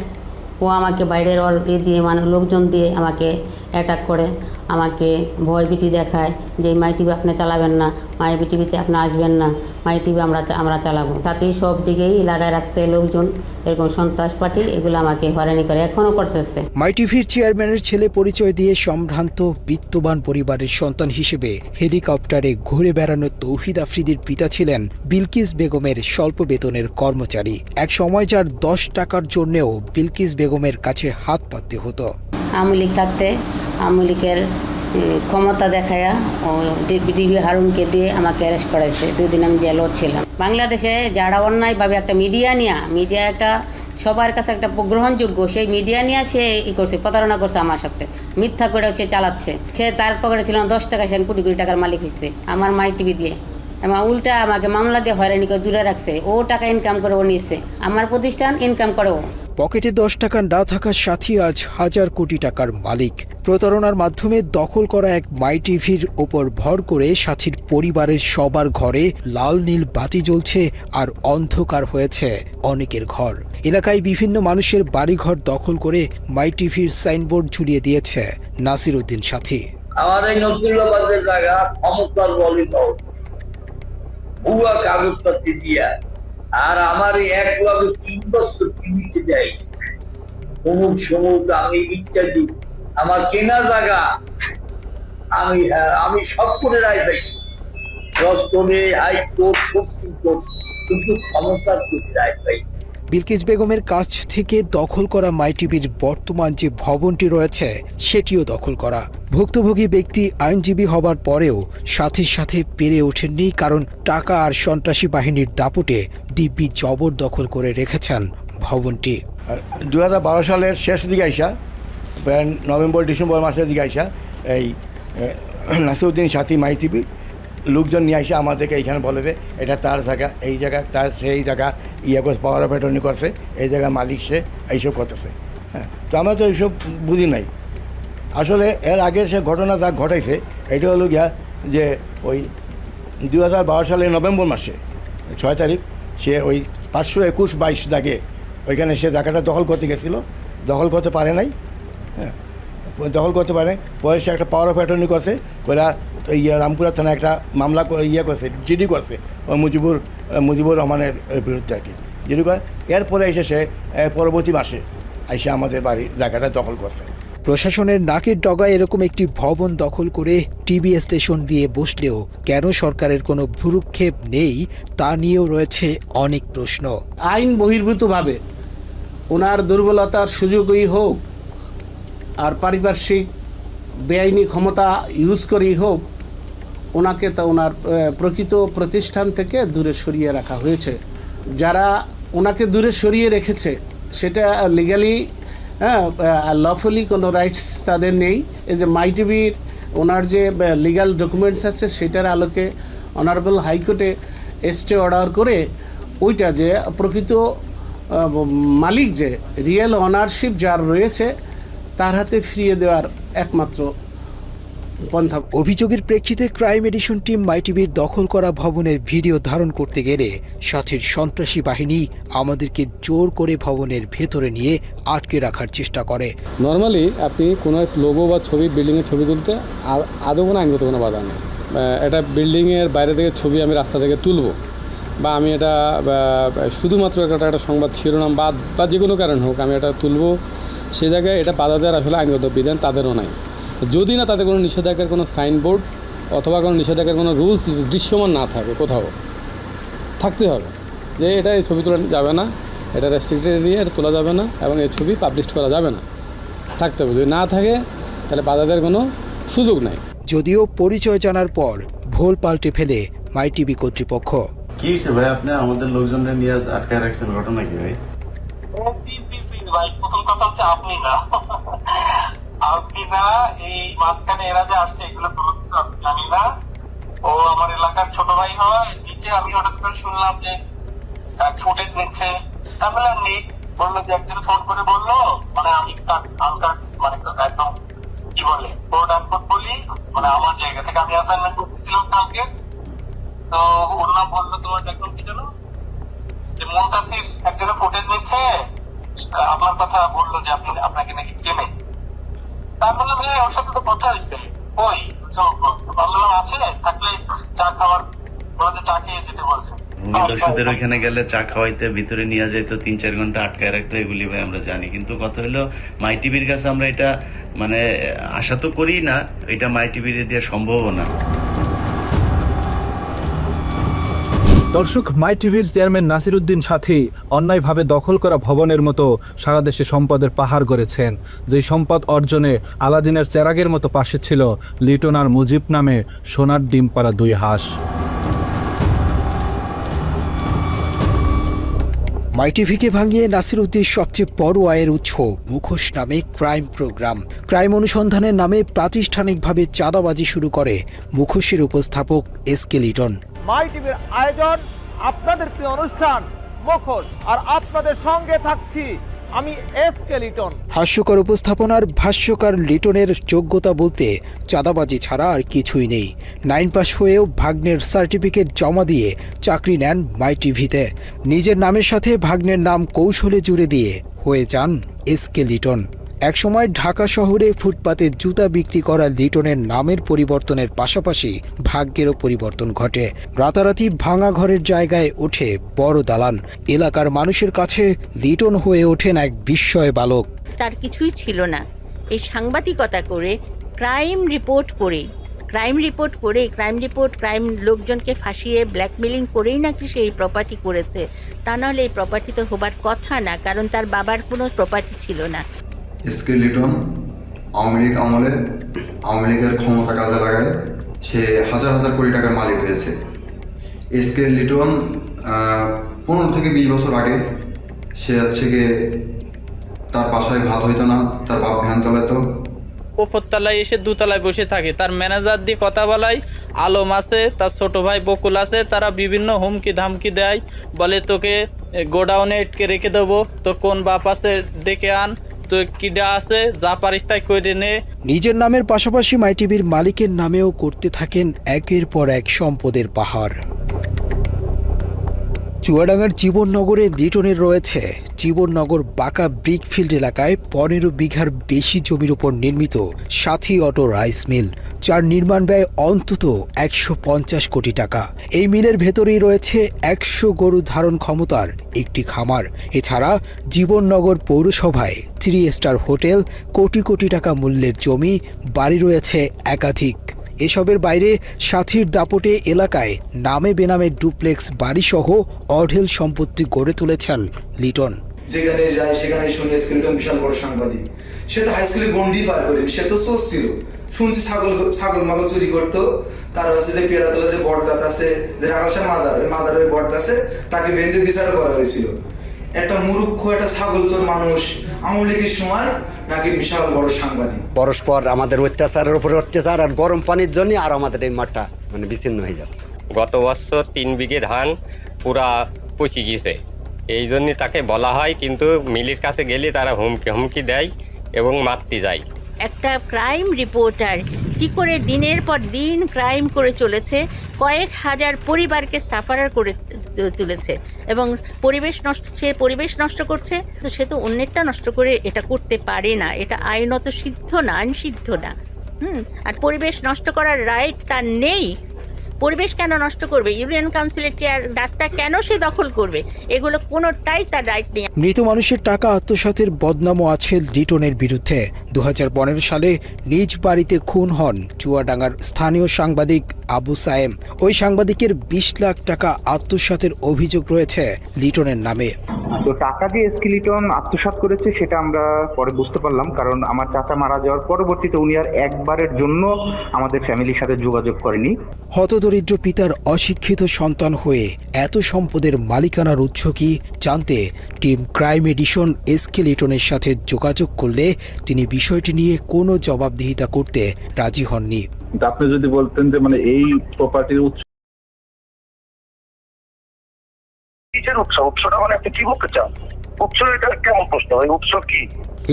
ও আমাকে বাইরের দিয়ে লোকজন দিয়ে আমাকে অ্যাটাক করে, আমাকে ভয়ভীতি দেখায় যে মাই টিভি আপনি চালাবেন না, মাই টিভিতে আপনি আসবেন না, মাই টিভি আমরা চালাবো। তাতেই সব দিকেই লাগায় রাখছে লোকজন, এরকম সন্ত্রাস পার্টি এগুলো আমাকে হয়রানি করে, এখনও করতেছে। মাইটিভির চেয়ারম্যানের ছেলে পরিচয় দিয়ে সম্ভ্রান্ত বিত্তবান পরিবারের সন্তান হিসেবে হেলিকপ্টারে ঘুরে বেড়ানো তৌহিদ আফ্রিদির পিতা ছিলেন বিলকিস বেগমের স্বল্প বেতনের কর্মচারী। এক সময় যার 10 টাকার জন্যেও বিলকিস বেগমের কাছে হাত পাততে হতো। আওয়ামী লীগ থাকতে আওয়ামী লীগের ক্ষমতা দেখায়া ও ডিবি হারুনকে দিয়ে আমাকে অ্যারেস্ট করাইছে। 2 দিন আমি জেলও ছিলাম। বাংলাদেশে যারা অন্যায়ভাবে একটা মিডিয়া একটা সবার কাছে একটা গ্রহণযোগ্য, সেই মিডিয়া নিয়ে সে করছে, প্রতারণা করছে আমার সাথে, মিথ্যা করে সে চালাচ্ছে। সে তার পকেটে ছিল 10 টাকা, সে কোটি কোটি টাকার মালিক হয়েছে আমার মাই টিভি দিয়ে। এবং উল্টা আমাকে মামলা দিয়ে হয়রানি করে দূরে রাখছে। ও টাকা ইনকাম করে ও নিয়েছে, আমার প্রতিষ্ঠান ইনকাম করে ও। পকেটে 10 টাকা না থাকার সাথী আজ হাজার কোটি টাকার মালিক। প্রতারণার মাধ্যমে দখল করা এক মাই টিভির ওপর ভর করে সাথীর পরিবারের সবার ঘরে লাল নীল বাতি জ্বলছে আর অন্ধকার হয়েছে অনেকের ঘর। এলাকায় বিভিন্ন মানুষের বাড়িঘর দখল করে মাই টিভির সাইনবোর্ড ঝুলিয়ে দিয়েছে নাসির উদ্দিন সাথী। আমাদের নতুল্লাবাদের জায়গা ক্ষমতার বলি ভুয়া কাগজপত্র দিয়া, আর আমার 1 বছর টিভিতে যাইছে অমুক সমুক আমি ইত্যাদি আমার কেনা জায়গা আমি সব করে রায় পাইছি, রস্তমে হাইকোর্ট সুপ্রিম কোর্ট, কিন্তু ক্ষমতার প্রতি রায় পাই। বিলকিস বেগমের কাছ থেকে দখল করা মাই টিভির বর্তমান যে ভবনটি রয়েছে সেটিও দখল করা। ভুক্তভোগী ব্যক্তি আইনজীবী হবার পরেও সাথীর সাথে পেরে ওঠেননি, কারণ টাকা আর সন্ত্রাসী বাহিনীর দাপটে দিব্যি জবরদখল করে রেখেছেন ভবনটি। 2012 সালের শেষ দিকে আইসা, নভেম্বর ডিসেম্বর মাসের দিকে আইসা এই নাসিরউদ্দিন সাথী মাই টিভি লোকজন নিয়ে আসে আমাদেরকে এইখানে বলে যে এটা তার জায়গা, এই জায়গা তার, সেই জায়গা করছে, পাওয়ার অফ অ্যাটর্নি করছে, এই জায়গার মালিক সে, এইসব করতেছে। হ্যাঁ, তো আমরা তো এইসব বুঝি নাই। আসলে এর আগে সে ঘটনা যা ঘটাইছে এটা হলো গিয়া যে ওই 2012 সালের নভেম্বর মাসে 6 তারিখ সে ওই 521-22 দাগে ওইখানে সে জায়গাটা দখল করতে গেছিলো, দখল করতে পারে নাই। হ্যাঁ, দখল করতে পারে, পরে সে একটা পাওয়ার অফ অ্যাটর্নি করছে, ওরা রামপুরা থানায় একটা মামলা করছে, জিডি করছে ওই মুজিবুর রহমানের বিরুদ্ধে আর কি, জিডি করে। এরপরে এসে সে পরবর্তী মাসে এসে আমাদের বাড়ির জায়গাটা দখল করছে। প্রশাসনের নাকের ডগায় এরকম একটি ভবন দখল করে টিভি স্টেশন দিয়ে বসলেও কেন সরকারের কোনো ভ্রুক্ষেপ নেই তা নিয়েও রয়েছে অনেক প্রশ্ন। আইন বহির্ভূতভাবে ওনার দুর্বলতার সুযোগই হোক আর পারিপার্শ্বিক বেআইনি ক্ষমতা ইউজ করেই হোক, ওনাকে তা ওনার প্রকৃত প্রতিষ্ঠান থেকে দূরে সরিয়ে রাখা হয়েছে। যারা ওনাকে দূরে সরিয়ে রেখেছে সেটা লিগালি, লফুলি কোনো রাইটস তাদের নেই। এই যে মাই টিভির ওনার যে লিগাল ডকুমেন্টস আছে সেটার আলোকে অনারেবল হাইকোর্টে স্টে অর্ডার করে ওইটা যে প্রকৃত মালিক, যে রিয়েল অনারশিপ যার রয়েছে, তার হাতে ফিরিয়ে দেওয়ার একমাত্র পন্থা। অভিযোগের প্রেক্ষিতে ক্রাইম এডিশন টিম মাই টিভির দখল করা ভবনের ভিডিও ধারণ করতে গেলে সাথীর সন্ত্রাসী বাহিনী আমাদেরকে জোর করে ভবনের ভেতরে নিয়ে আটকে রাখার চেষ্টা করে। নর্মালি আপনি কোনো এক লোগো বা ছবি, বিল্ডিংয়ের ছবি তুলতে আদৌ কোনো আইনগত কোনো বাধা নেই। এটা বিল্ডিংয়ের বাইরে থেকে ছবি আমি রাস্তা থেকে তুলব, বা আমি এটা শুধুমাত্র একটা সংবাদ শিরোনাম বা যে কোনো কারণ হোক আমি এটা তুলব, সেই জায়গায় এটা বাধা দেওয়ার আসলে আইনগত বিধান তাদেরও নাই। যদি না তাদের কোনো নিষেধাজ্ঞার কোনো সাইনবোর্ড অথবা কোনো নিষেধাজ্ঞার কোনো রুলস দৃশ্যমান না থাকে, কোথাও থাকতে হবে যে এটা এই ছবি তোলা যাবে না, এটা রেস্ট্রিক্টেড এরিয়া, এটা তোলা যাবে না এবং এই ছবি পাবলিশ করা যাবে না, থাকতে হবে। যদি না থাকে তাহলে বাধা দেওয়ার কোনো সুযোগ নাই। যদিও পরিচয় জানার পর ভোল পাল্টে ফেলে মাই টিভি কর্তৃপক্ষ। কি হয়েছে ভাই, আপনি আমাদের লোকজনের নিয়ে আটকায় রাখছেন, ঘটনা কি ভাই? ভাই প্রথম কথা হচ্ছে আপনি না এই মাঝখানে এরা যে আসছে এগুলো জানি না। ও আমার এলাকার ছোট ভাই হয়, নিচে আমি হঠাৎ করে শুনলাম যে ফুটেজ নিচ্ছে। তারপরে আমি বললো যে একজন ফোন করে বললো, মানে আমি মানে একদম কি বলে কোড আনকোড বলি, মানে আমার জায়গা থেকে আমি অ্যাসাইনমেন্ট করতেছিলাম কালকে। তো ওর নাম বললো, তোমার ব্যাকগ্রাউন্ড কি জানো, যে মুনতাসির একজনের ফুটেজ নিচ্ছে, আপনার কথা বললো যে আপনি আপনাকে নাকি চেনে। তার বললাম হ্যাঁ ওর সাথে তো কথা হয়েছে, ওই বললাম আছে, থাকলে চা খাওয়ার বলতে চা খেয়ে যেতে বলছে। দর্শকদের ওইখানে গেলে চা খাওয়াইতে ভিতরে নিয়ে যাইতো, 3-4 ঘন্টা আটকায় রাখতো, এগুলি ভাই আমরা জানি। কিন্তু কথা হলো মাই টিভির কাছে আমরা এটা মানে আশা তো করি না, এটা মাই টিভির দিয়ে সম্ভব না। দর্শক, মাই টিভির চেয়ারম্যান নাসির উদ্দিন সাথী অন্যায়ভাবে দখল করা ভবনের মতো সারা দেশে সম্পদের পাহাড় গড়েছেন। যে সম্পদ অর্জনে আলাদিনের চেরাগের মতো পাশে ছিল লিটন আর মুজিব নামে সোনার ডিম পাড়া 2 হাঁস। মাই টিভিকে ভাঙিয়ে নাসির উদ্দিন সবচেয়ে বড় আয়ের উৎস মুখোশ নামে ক্রাইম প্রোগ্রাম। ক্রাইম অনুসন্ধানের নামে প্রাতিষ্ঠানিকভাবে চাঁদাবাজি শুরু করে মুখোশের উপস্থাপক এসকে লিটন। মাই টিভির আয়োজন আপনাদের প্রিয় অনুষ্ঠান মুখোশ, আর আপনাদের সঙ্গে থাকছি আমি এসকে লিটন। হাস্যকর উপস্থাপনার ভাষ্যকার লিটনের যোগ্যতা বলতে চাঁদাবাজি ছাড়া আর কিছুই নেই। 9 পাস হয়েও ভাগ্নের সার্টিফিকেট জমা দিয়ে চাকরি নেন মাই টিভিতে। নিজের নামের সাথে ভাগ্নের নাম কৌশলে জুড়ে দিয়ে হয়ে যান এসকে লিটন। একসময় ঢাকা শহরে ফুটপাতে জুতা বিক্রি করা লিটনের নামের পরিবর্তনের পাশাপাশি ভাগ্যেরও পরিবর্তন ঘটে। রাতারাতি ভাঙা ঘরের জায়গায় ওঠে বড় দালান। এলাকার মানুষের কাছে লিটন হয়ে ওঠেন এক বিস্ময় বালক। তার কিছুই ছিল না, এই সাংবাদিকতা করে ক্রাইম রিপোর্ট ক্রাইম লোকজনকে ফাঁসিয়ে ব্ল্যাকমেলিং করেই নাকি সে এই প্রপার্টি করেছে। তা নাহলে এই প্রপার্টি তো হবার কথা না, কারণ তার বাবার কোনো প্রপার্টি ছিল না। এসকে লিটন আওয়ামী লীগ আমলে আওয়ামী লীগের ক্ষমতা কাজে লাগায় সে হাজার হাজার কোটি টাকার মালিক হয়েছে। এসকে লিটন 15 থেকে 20 বছর আগে সে হচ্ছে গিয়ে তার বাসায় ভাত হইতো না, তার বাপ ভ্যান চালাতো। উপরতলায় এসে দোতলায় বসে থাকে, তার ম্যানেজার দিয়ে কথা বলাই, আলম আছে, তার ছোট ভাই বকুল আছে, তারা বিভিন্ন হুমকি ধামকি দেয়, বলে তোকে গোডাউনে আটকে রেখে দেবো, তো কোন বাপ আছে ডেকে আন, তো কিডা আছে যা পারিস তাই করে নে। নিজের নামের পাশাপাশি মাই টিভির মালিকের নামেও করতে থাকেন একের পর এক সম্পদের পাহাড়। চুয়াডাঙ্গার জীবননগরে লিটনের রয়েছে জীবননগর বাঁকা ব্রিকফিল্ড এলাকায় 15 বিঘার বেশি জমির উপর নির্মিত সাথী অটো রাইস মিল, যার নির্মাণ ব্যয় অন্তত 150 কোটি টাকা। এই মিলের ভেতরেই রয়েছে 100 গরু ধারণ ক্ষমতার একটি খামার। এছাড়া জীবননগর পৌরসভায় 3 স্টার হোটেল, কোটি কোটি টাকা মূল্যের জমি, বাড়ি রয়েছে একাধিক। এসবের বাইরে সাথীর দাপটে এলাকায় নামে বেনামে ডুপ্লেক্স বাড়িসহ অঢেল সম্পত্তি গড়ে তুলেছেন লিটন। যেখানে যায় সেখানে শুনি এসকে লিটন বিশাল বড় সাংবাদিক। সে তো হাই স্কুলে গন্ডি পার করেন, সে তো সোর্স ছিল। শুনছি ছাগল মাগল চুরি করতো। তার হচ্ছে যে পেয়ারাতলা যে বট গাছ আছে, যে রাখালসার মাজার, ওই মাজারের বট গাছে তাকে বেঁধে বিচার করা হয়েছিল। একটা মুরুক্ষ একটা ছাগল চোর মানুষ আওয়ামী লীগের সময় নাকি বিশাল বড় সাংবাদিক। পরস্পর আমাদের অত্যাচারের উপরে অত্যাচার, আর গরম পানির জন্য আর আমাদের এই মাঠটা মানে বিচ্ছিন্ন হয়ে যাচ্ছে। গত বছর 3 বিঘে ধান পুরা পচে গিয়েছে, এই জন্য তাকে বলা হয়, কিন্তু মিলের কাছে গেলে তারা হুমকি দেয় এবং মারতে যায়। একটা ক্রাইম রিপোর্টার কি করে দিনের পর দিন ক্রাইম করে চলেছে, কয়েক হাজার পরিবারকে সাফারার করে তুলেছে এবং পরিবেশ নষ্ট করছে। তো সে তো অন্যেরটা নষ্ট করে এটা করতে পারে না, এটা আইনত সিদ্ধ না, আইনসিদ্ধ না। আর পরিবেশ নষ্ট করার রাইট তার নেই। পরিবেশ কেন নষ্ট করবে? ইউনিয়ন কাউন্সিলের চেয়ার রাস্তা কেন সে দখল করবে? এগুলো কোনোটাই তার রাইট নেই। মৃত মানুষের টাকা আত্মসাতের বদনামও আছে লিটনের বিরুদ্ধে। 2015 সালে নিজ বাড়িতে খুন হন চুয়াডাঙ্গার স্থানীয় সাংবাদিক আবু সায়েম। ওই সাংবাদিকের 20 লাখ টাকা আত্মসাতের অভিযোগ রয়েছে লিটনের নামে। তো টাকা দিয়ে এসকে লিটন আত্মসাৎ করেছে সেটা আমরা পরে বুঝতে পারলাম, কারণ আমার চাচা মারা যাওয়ার পরবর্তীতে উনি আর একবারের জন্য আমাদের ফ্যামিলির সাথে যোগাযোগ করেনি। হতদরিদ্র দরিদ্র পিতার অশিক্ষিত সন্তান হয়ে এত সম্পদের মালিকানার উৎস কি জানতে টিম ক্রাইম এডিশন এসকে লিটনের সাথে যোগাযোগ করলে তিনি বিষয়টি নিয়ে কোনো জবাবদিহিতা করতে রাজি হননি। আপনি যদি বলতেন যে মানে এই প্রপার্টির উৎসটা মানে আপনি কি বলতে চান? উৎস এটা কেমন প্রশ্ন? উৎস কি?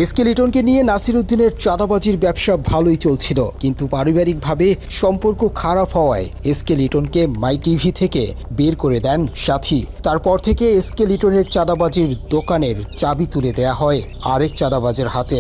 এসকে লিটনকে নিয়ে নাসিরউদ্দিনের চাঁদাবাজির ব্যবসা ভালোই চলছিল, কিন্তু পারিবারিকভাবে সম্পর্ক খারাপ হওয়ায় এসকে লিটনকে মাই টিভি থেকে বের করে দেন সাথী। তারপর থেকে এসকে লিটনের চাঁদাবাজির দোকানের চাবি তুলে দেয়া হয় আরেক চাঁদাবাজের হাতে।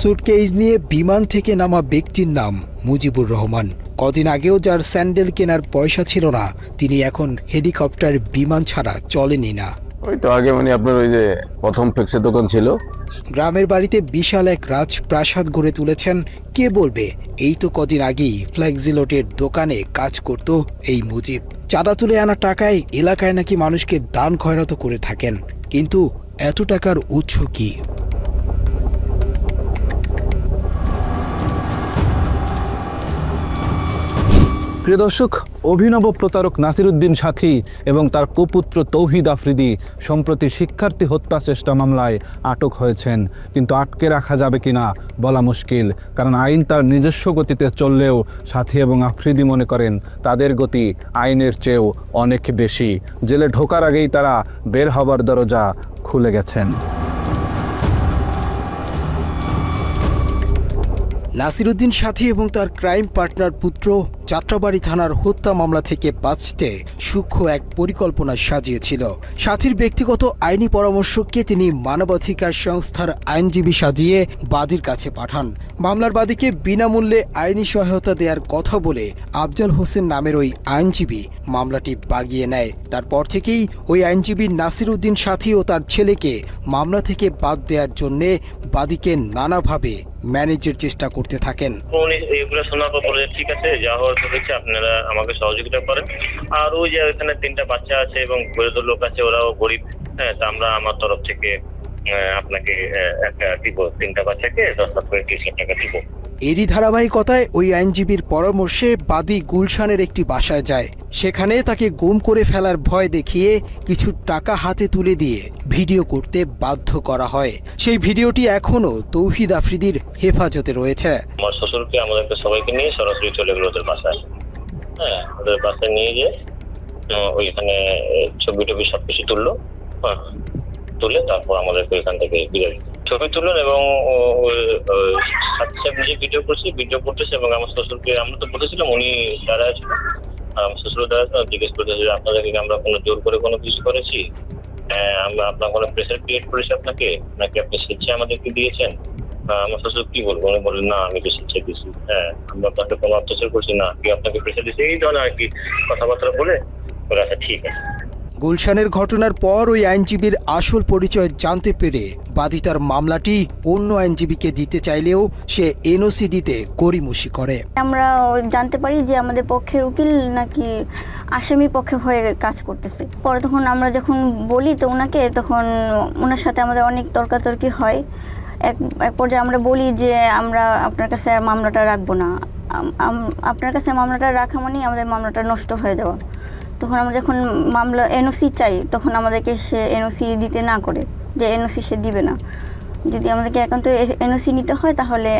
সুটকেস নিয়ে বিমান থেকে নামা ব্যক্তির নাম মুজিবুর রহমান। কদিন আগেও যার স্যান্ডেল কেনার পয়সা ছিল না, তিনি এখন হেলিকপ্টার বিমান ছাড়া চলেনি না। ওই তো আগে মানে আপনার ওই যে প্রথম ফ্লেক্সের দোকান ছিল। গ্রামের বাড়িতে বিশাল এক রাজপ্রাসাদ গড়ে তুলেছেন। কে বলবে এই তো কদিন আগেই ফ্ল্যাক্সিলোটের দোকানে কাজ করত এই মুজিব। চাঁদা তুলে আনা টাকায় এলাকায় নাকি মানুষকে দান খয়রাত করে থাকেন, কিন্তু এত টাকার উৎস কি? প্রিয় দর্শক, অভিনব প্রতারক নাসিরউদ্দিন সাথী এবং তার কুপুত্র তৌহিদ আফ্রিদি সম্প্রতি শিক্ষার্থী হত্যা চেষ্টা মামলায় আটক হয়েছেন, কিন্তু আটকে রাখা যাবে কিনা বলা মুশকিল, কারণ আইন তার নিজস্ব গতিতে চললেও সাথী এবং আফ্রিদি মনে করেন তাদের গতি আইনের চেয়েও অনেক বেশি। জেলে ঢোকার আগেই তারা বের হবার দরজা খুলে গেছেন। নাসিরউদ্দিন সাথী এবং তার ক্রাইম পার্টনার পুত্র যাত্রাবাড়ি থানার হত্যা মামলা থেকে বাঁচতে সূক্ষ্ম এক পরিকল্পনা সাজিয়েছিল। সাথীর ব্যক্তিগত আইনি পরামর্শককে তিনি মানবাধিকার সংস্থার আইনজীবী সাজিয়ে বাদীর কাছে পাঠান। মামলার বাদীকে বিনামূল্যে আইনি সহায়তা দেওয়ার কথা বলে আফজাল হোসেন নামের ওই আইনজীবী মামলাটি বাগিয়ে নেয়। তারপর থেকেই ওই আইনজীবী নাসিরউদ্দিন সাথী ও তার ছেলেকে মামলা থেকে বাদ দেওয়ার জন্যে বাদীকে নানাভাবে ম্যানেজের চেষ্টা করতে থাকেন। এগুলো শোনার পর বলে ঠিক আছে, যা হওয়ার হয়েছে আপনারা আমাকে সহযোগিতা করেন। আর ওই যে এখানে 3টা বাচ্চা আছে এবং বয়স্ক লোক আছে, ওরাও গরিব। হ্যাঁ, তা আমরা আমার তরফ থেকে আপনাকে একটা দিব, 3টা বাচ্চাকে 10 লাখ করে 30 লাখ টাকা দিব। এরই ধারাবাহিকতায় ওই আইনজীবীর পরামর্শে বাদী গুলশানের একটি বাসায় যায়। সেখানে তাকে গুম করে ফেলার ভয় দেখিয়ে কিছু টাকা হাতে তুলে দিয়ে ভিডিও করতে বাধ্য করা হয়। সেই ভিডিওটি এখনো তৌহিদ আফ্রিদির হেফাজতে রয়েছে। আমার শ্বশুরকে আমাদেরকে সবাইকে নিয়ে সরাসরি চলে গেল ওদের বাসায়। হ্যাঁ, ওদের বাসায় নিয়ে গিয়ে ওইখানে ছবি টবি সবকিছু তুললো। হ্যাঁ, তুলে তারপর আমাদেরকে এখান থেকে বিদায় ছবি তুললেন এবং নিজে ভিডিও করতেছে এবং আমার শ্বশুরকে আমরা তো বলেছিলাম, উনি দাঁড়ায় ছিল আর আমার শ্বশুর দাঁড়ায় জিজ্ঞেস করতেছে যে আপনাদেরকে আমরা কোনো জোর করে কোনো কিছু করেছি? আমরা আপনার কোনো প্রেসার ক্রিয়েট করেছি আপনাকে, নাকি আপনি স্বেচ্ছায় আমাদেরকে দিয়েছেন? আমার শ্বশুর কি বলবো? উনি বললেন না, আমি তো স্বেচ্ছায় দিয়েছি। হ্যাঁ, আমরা আপনাকে কোনো অত্যাচার করছি না, কি আপনাকে প্রেসার দিয়েছি, এই ধরনের আর কি কথাবার্তা বলে বলে আচ্ছা ঠিক আছে। গুলশানের ঘটনার পর ওই আইনজীবীর আসল পরিচয় জানতে পেরে বাদী তার মামলাটি অন্য আইনজীবীকে দিতে চাইলেও সে এনওসি দিতে গড়িমসি করে। আমরা জানতে পারি যে আমাদের পক্ষের উকিল নাকি আসামি পক্ষে হয়ে কাজ করতেছে। পরে তখন আমরা যখন বলি তো ওনাকে, তখন ওনার সাথে আমাদের অনেক তর্কাতর্কি হয়। এক পর্যায়ে আমরা বলি যে আমরা আপনার কাছে আর মামলাটা রাখবো না, আপনার কাছে মামলাটা রাখা মানেই আমাদের মামলাটা নষ্ট হয়ে যাওয়া। তখন আমরা যখন মামলা এনওসি চাই, তখন আমাদেরকে সে এনওসি দিতে না করে, যে এনওসি সে দিবে না। যদি আমাদেরকে একান্ত এনওসি নিতে হয় তাহলে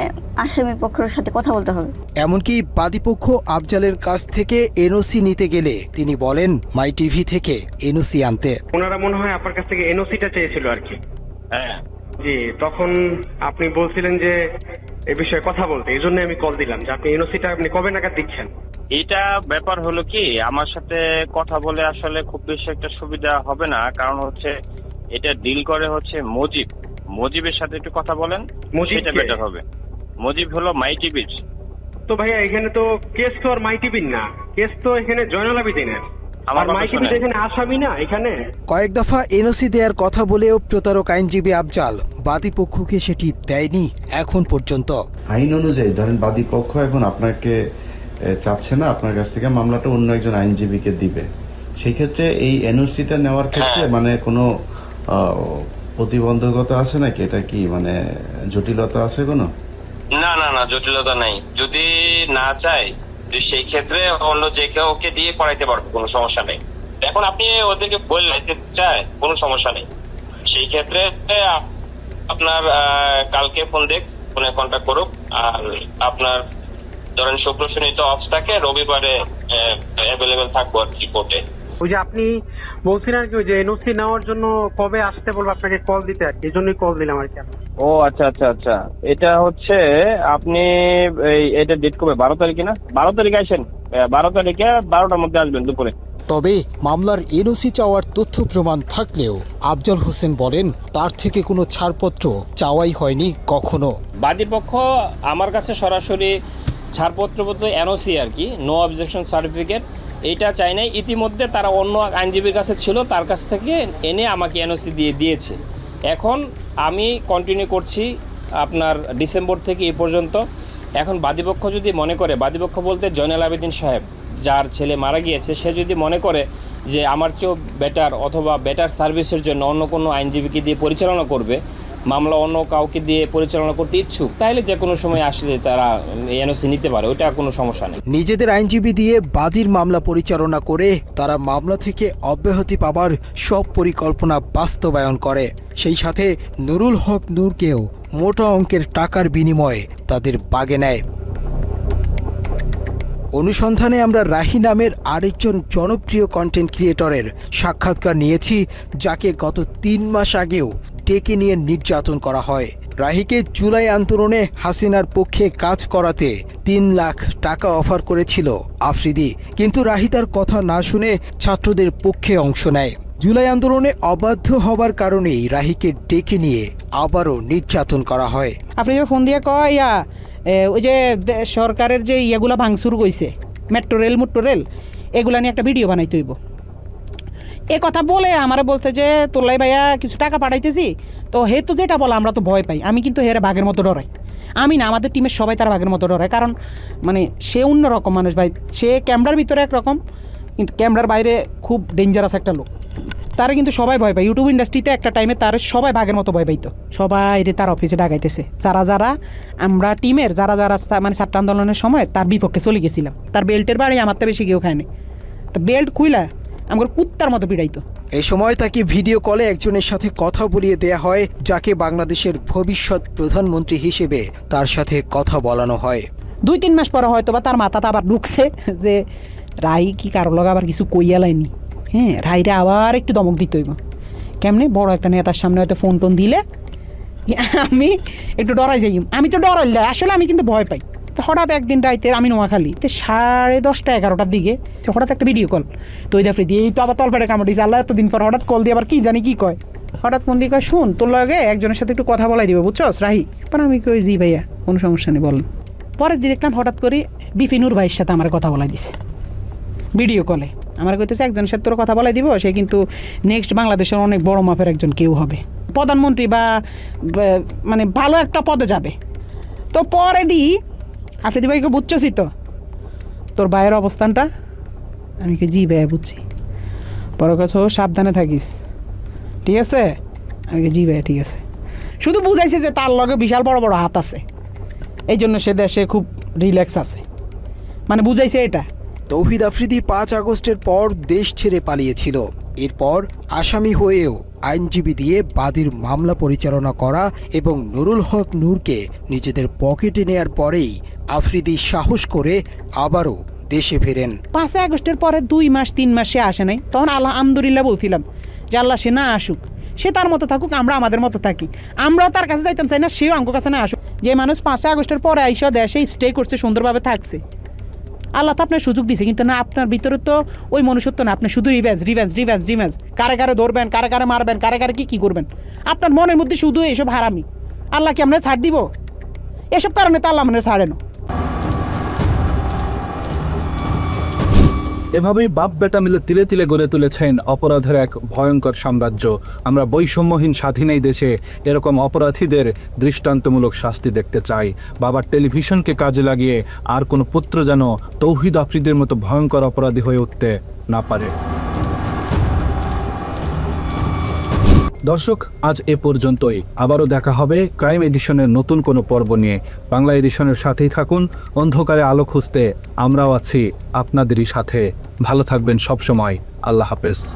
আসামি পক্ষের সাথে কথা বলতে হবে। এমনকি বাদীপক্ষ আফজালের কাছ থেকে এনওসি নিতে গেলে তিনি বলেন মাই টিভি থেকে এনওসি আনতে। ওনারা মনে হয় আপনার কাছ থেকে এনওসিটা চেয়েছিল আর কি। হ্যাঁ জি, তখন আপনি বলছিলেন যে এই বিষয়ে কথা বলতে, এই জন্য আমি কল দিলাম যে আপনি এনওসিটা আপনি কবে নাগাদ দিচ্ছেন। এটা ব্যাপার হলো কি, আমার সাথে কথা বলে আসলে খুব বেশি একটা সুবিধা হবে না, কারণ হচ্ছে এটা ডিল করে হচ্ছে মুজিবের সাথে একটু কথা বলেন, সেটা বেটার হবে। মুজিব হলো মাই টিভির। তো ভাইয়া এখানে তো কেস তো আর মাই টিভির না, কেস তো এখানে জয়নাল আবেদিনের। আমার মাই টিভি এখানে আসামি না এখানে। কয়েক দফা এনওসি দেওয়ার কথা বলেও প্রতারক আইনজীবী আফজাল বাদীপক্ষকে সেটি দেয়নি এখন পর্যন্ত। আইন অনুযায়ী ধরেন বাদীপক্ষ এখন আপনাকে চাচ্ছে না আপনার কাছ থেকে মামলাটা অন্য একজন আইনজীবীকে দিবে, সেই ক্ষেত্রে এই এনওসিটা নেওয়ার ক্ষেত্রে মানে কোনো প্রতিবন্ধকতা আছে নাকি? এটা কি মানে জটিলতা আছে কোনো? না না না, জটিলতা নাই। যদি না চায় সেই ক্ষেত্রে অন্য যে কেউ ওকে দিয়ে পড়াইতে পারবে, কোনো সমস্যা নেই। এখন আপনি ওদেরকে বললে চায়, কোনো সমস্যা নেই। সেই ক্ষেত্রে আপনার কালকে ফোনে কন্ট্যাক্ট করুক। আর আপনার ধরেন শুক্র শনি তো অফ থাকে, রবিবারে অ্যাভেলেবেল থাকবো আর কি কোর্টে। ওই যে আপনি বলছিলেন আর কি, ওই যে এনওসি নেওয়ার জন্য কবে আসতে বলবো আপনাকে কল দিতে, আর কি এই জন্যই কল দিলাম আর কি। ও আচ্ছা আচ্ছা আচ্ছা, এটা হচ্ছে আপনি এটা ডেট কবে? 12 তারিখে না? 12 তারিখে আসেন, 12 তারিখে 12টার মধ্যে আসবেন দুপুরে। তবে মামলার এনওসি চাওয়ার তথ্য প্রমাণ থাকলেও আফজল হোসেন বলেন তার থেকে কোনো ছাড়পত্র চাওয়াই হয়নি কখনো। বাদীপক্ষ আমার কাছে সরাসরি ছাড়পত্র বলতে এনওসি আর কি, নো অবজেকশন সার্টিফিকেট, এইটা চাই নাই। ইতিমধ্যে তারা অন্য আইনজীবীর কাছে ছিল, তার কাছ থেকে এনে আমাকে এনওসি দিয়েছে। এখন আমি কন্টিনিউ করছি আপনার ডিসেম্বর থেকে এই পর্যন্ত। এখন বাদীপক্ষ যদি মনে করে, বাদীপক্ষ বলতে জয়নাল আবেদিন সাহেব যার ছেলে মারা গিয়েছে, সে যদি মনে করে যে আমার চেয়েও বেটার অথবা বেটার সার্ভিসের জন্য অন্য কোনো আইনজীবীকে দিয়ে পরিচালনা করবে, মামলা অন্য কাউকে দিয়ে পরিচালনা করতে ইচ্ছুক, তাহলে যে কোনো সময় আসলে তারা এনওসি নিতে পারে, ওইটা কোনো সমস্যা নেই। নিজেদের আইনজীবী দিয়ে বাদীর মামলা পরিচালনা করে তারা মামলা থেকে অব্যাহতি পাবার সব পরিকল্পনা বাস্তবায়ন করে। সেই সাথে নুরুল হক নূরকেও মোটা অঙ্কের টাকার বিনিময়ে তাদের বাগে নেয়। অনুসন্ধানে আমরা রাহি নামের আরেকজন জনপ্রিয় কন্টেন্ট ক্রিয়েটরের সাক্ষাৎকার নিয়েছি, যাকে গত 3 মাস আগেও ডেকে নিয়ে নির্যাতন করা হয়। রাহিকে জুলাই আন্দোলনে হাসিনার পক্ষে কাজ করাতে 3 লাখ টাকা অফার করেছিল আফ্রিদি, কিন্তু রাহি তার কথা না শুনে ছাত্রদের পক্ষে অংশ নেয়। জুলাই আন্দোলনে অবাধ্য হবার কারণেই রাহিকে ডেকে নিয়ে আবারও নির্যাতন করা হয়। আফ্রিদি ফোন দিয়ে কয় ওই যে সরকারের যে ইয়েগুলা ভাঙচুর কইছে, মেট্রো রেল এগুলা নিয়ে একটা ভিডিও বানাইতে হইব। এ কথা বলে আমারে বলতে যে তোলাই ভাইয়া কিছু টাকা পাঠাইতেছি, তো হে তো যেটা বলে আমরা তো ভয় পাই। আমি কিন্তু হেরে বাঘের মতো ডরাই। আমি না, আমাদের টিমের সবাই তারা বাঘের মতো ডরায়, কারণ মানে সে অন্যরকম মানুষ ভাই। সে ক্যামেরার ভিতরে একরকম, কিন্তু ক্যামেরার বাইরে খুব ডেঞ্জারাস একটা লোক। তারা কিন্তু সবাই ভয় পায়। ইউটিউব ইন্ডাস্ট্রিতে একটা টাইমে তার সবাই বাঘের মতো ভয় পাইতো। সবাই তার অফিসে ডাকাইতেছে, যারা আমরা টিমের যারা মানে ছাত্র আন্দোলনের সময় তার বিপক্ষে চলে গেছিলাম। তার বেল্টের বাড়ি আমার তো বেশি কেউ খায়নি, তো বেল্ট খুইলা আমার কুত্তার মতো পিড়াইতো। এই সময় তাকে ভিডিও কলে একজনের সাথে কথা বলিয়ে দেয়া হয়, যাকে বাংলাদেশের ভবিষ্যৎ প্রধানমন্ত্রী হিসেবে তার সাথে কথা বলানো হয়। 2-3 মাস পরে হয়তো বা তার মাথাতে আবার ঢুকছে যে রাই কি কারো লগে আবার কিছু কইয়া লাইনি। হ্যাঁ, রাইরে আবার একটু দমক দিতে হইব। কেমনে বড় একটা নেতার সামনে হয়তো ফোন টোন দিলে আমি একটু ডরাই যাই। আমি তো ডরাইলে আসলে আমি কিন্তু ভয় পাই। তো হঠাৎ একদিন রাইতে আমি নোয়াখালী 10:30-11টার দিকে হঠাৎ একটা ভিডিও কল, তো ওই আফ্রিদি এই তো আবার তলপেটে কামড় দিয়েছে। আল্লাহ এতদিন পর হঠাৎ কল দিয়ে আবার কি জানি কি কয়, হঠাৎ ফোন দিয়ে কয় শুন তোর লগে একজনের সাথে একটু কথা বলাই দিবে, বুঝছস রাহি? পর আমি কই জি ভাইয়া, কোনো সমস্যা নেই বলেন। পরের দিন দেখলাম হঠাৎ করে বিপিনুর ভাইয়ের সাথে আমার কথা বলাই দিছে ভিডিও কলে। আমার কইতেছে একজনের সাথে তোর কথা বলাই দিব, সে কিন্তু নেক্সট বাংলাদেশের অনেক বড় মাপের একজন কেউ হবে, প্রধানমন্ত্রী বা মানে ভালো একটা পদে যাবে। তো পরে দিই আফ্রিদি ভাইকে বুঝছি তো তোর ভাইয়ের অবস্থানটা? আমি কি জি ভাইয়া বুঝছি। পরে কথা সাবধানে থাকিস, ঠিক আছে? আমি কি জি ভাইয়া ঠিক আছে। শুধু বুঝাইছে যে তার লগে বিশাল বড় বড় হাত আছে, এই জন্য সে দেশে খুব রিল্যাক্স আছে, মানে বুঝাইছে এটা। তৌহিদ আফ্রিদি 5 আগস্টের পর দেশ ছেড়ে পালিয়েছিল। এরপর আসামি হয়েও আইনজীবী দিয়ে বাদীর মামলা পরিচালনা করা এবং নুরুল হক নূরকে নিজেদের পকেটে নেয়ার পরেই আফ্রিদি সাহস করে আবারও দেশে ফেরেন। 5 আগস্টের পরে 2 মাস 3 মাস সে আসে নাই, তখন আলহামদুলিল্লাহ বলছিলাম যে আল্লাহ সে না আসুক, সে তার মতো থাকুক, আমরা আমাদের মতো থাকি। আমরাও তার কাছে যাইতাম চাই না, সেও আমার কাছে না আসুক। যে মানুষ 5 আগস্টের পরে আইসা দেশে স্টে করছে, সুন্দরভাবে থাকছে, আল্লাহ তো আপনার সুযোগ দিছে, কিন্তু না আপনার ভিতরে তো ওই মনুষ্যত্ব না। আপনি শুধু রিভেঞ্জ, কারে কারে ধরবেন, কারে কারে মারবেন, কারে কারে কি করবেন, আপনার মনের মধ্যে শুধু এইসব হারামি। আল্লাহ কি আমরা ছাড় দিব? এসব কারণে তো আল্লাহ আমরা ছাড়ে না। এভাবেই বাপ বেটা মিলে তিলে তিলে গড়ে তুলেছেন অপরাধের এক ভয়ঙ্কর সাম্রাজ্য। আমরা বৈষম্যহীন স্বাধীন এই দেশে এরকম অপরাধীদের দৃষ্টান্তমূলক শাস্তি দেখতে চাই। বাবার টেলিভিশনকে কাজে লাগিয়ে আর কোনো পুত্র যেন তৌহিদ আফ্রিদির মতো ভয়ঙ্কর অপরাধী হয়ে উঠতে না পারে। দর্শক, আজ এ পর্যন্তই। আবারও দেখা হবে ক্রাইম এডিশনের নতুন কোনো পর্ব নিয়ে। বাংলা এডিশনের সাথেই থাকুন। অন্ধকারে আলো খুঁজতে আমরাও আছি আপনাদেরই সাথে। ভালো থাকবেন সবসময়। আল্লাহ হাফেজ।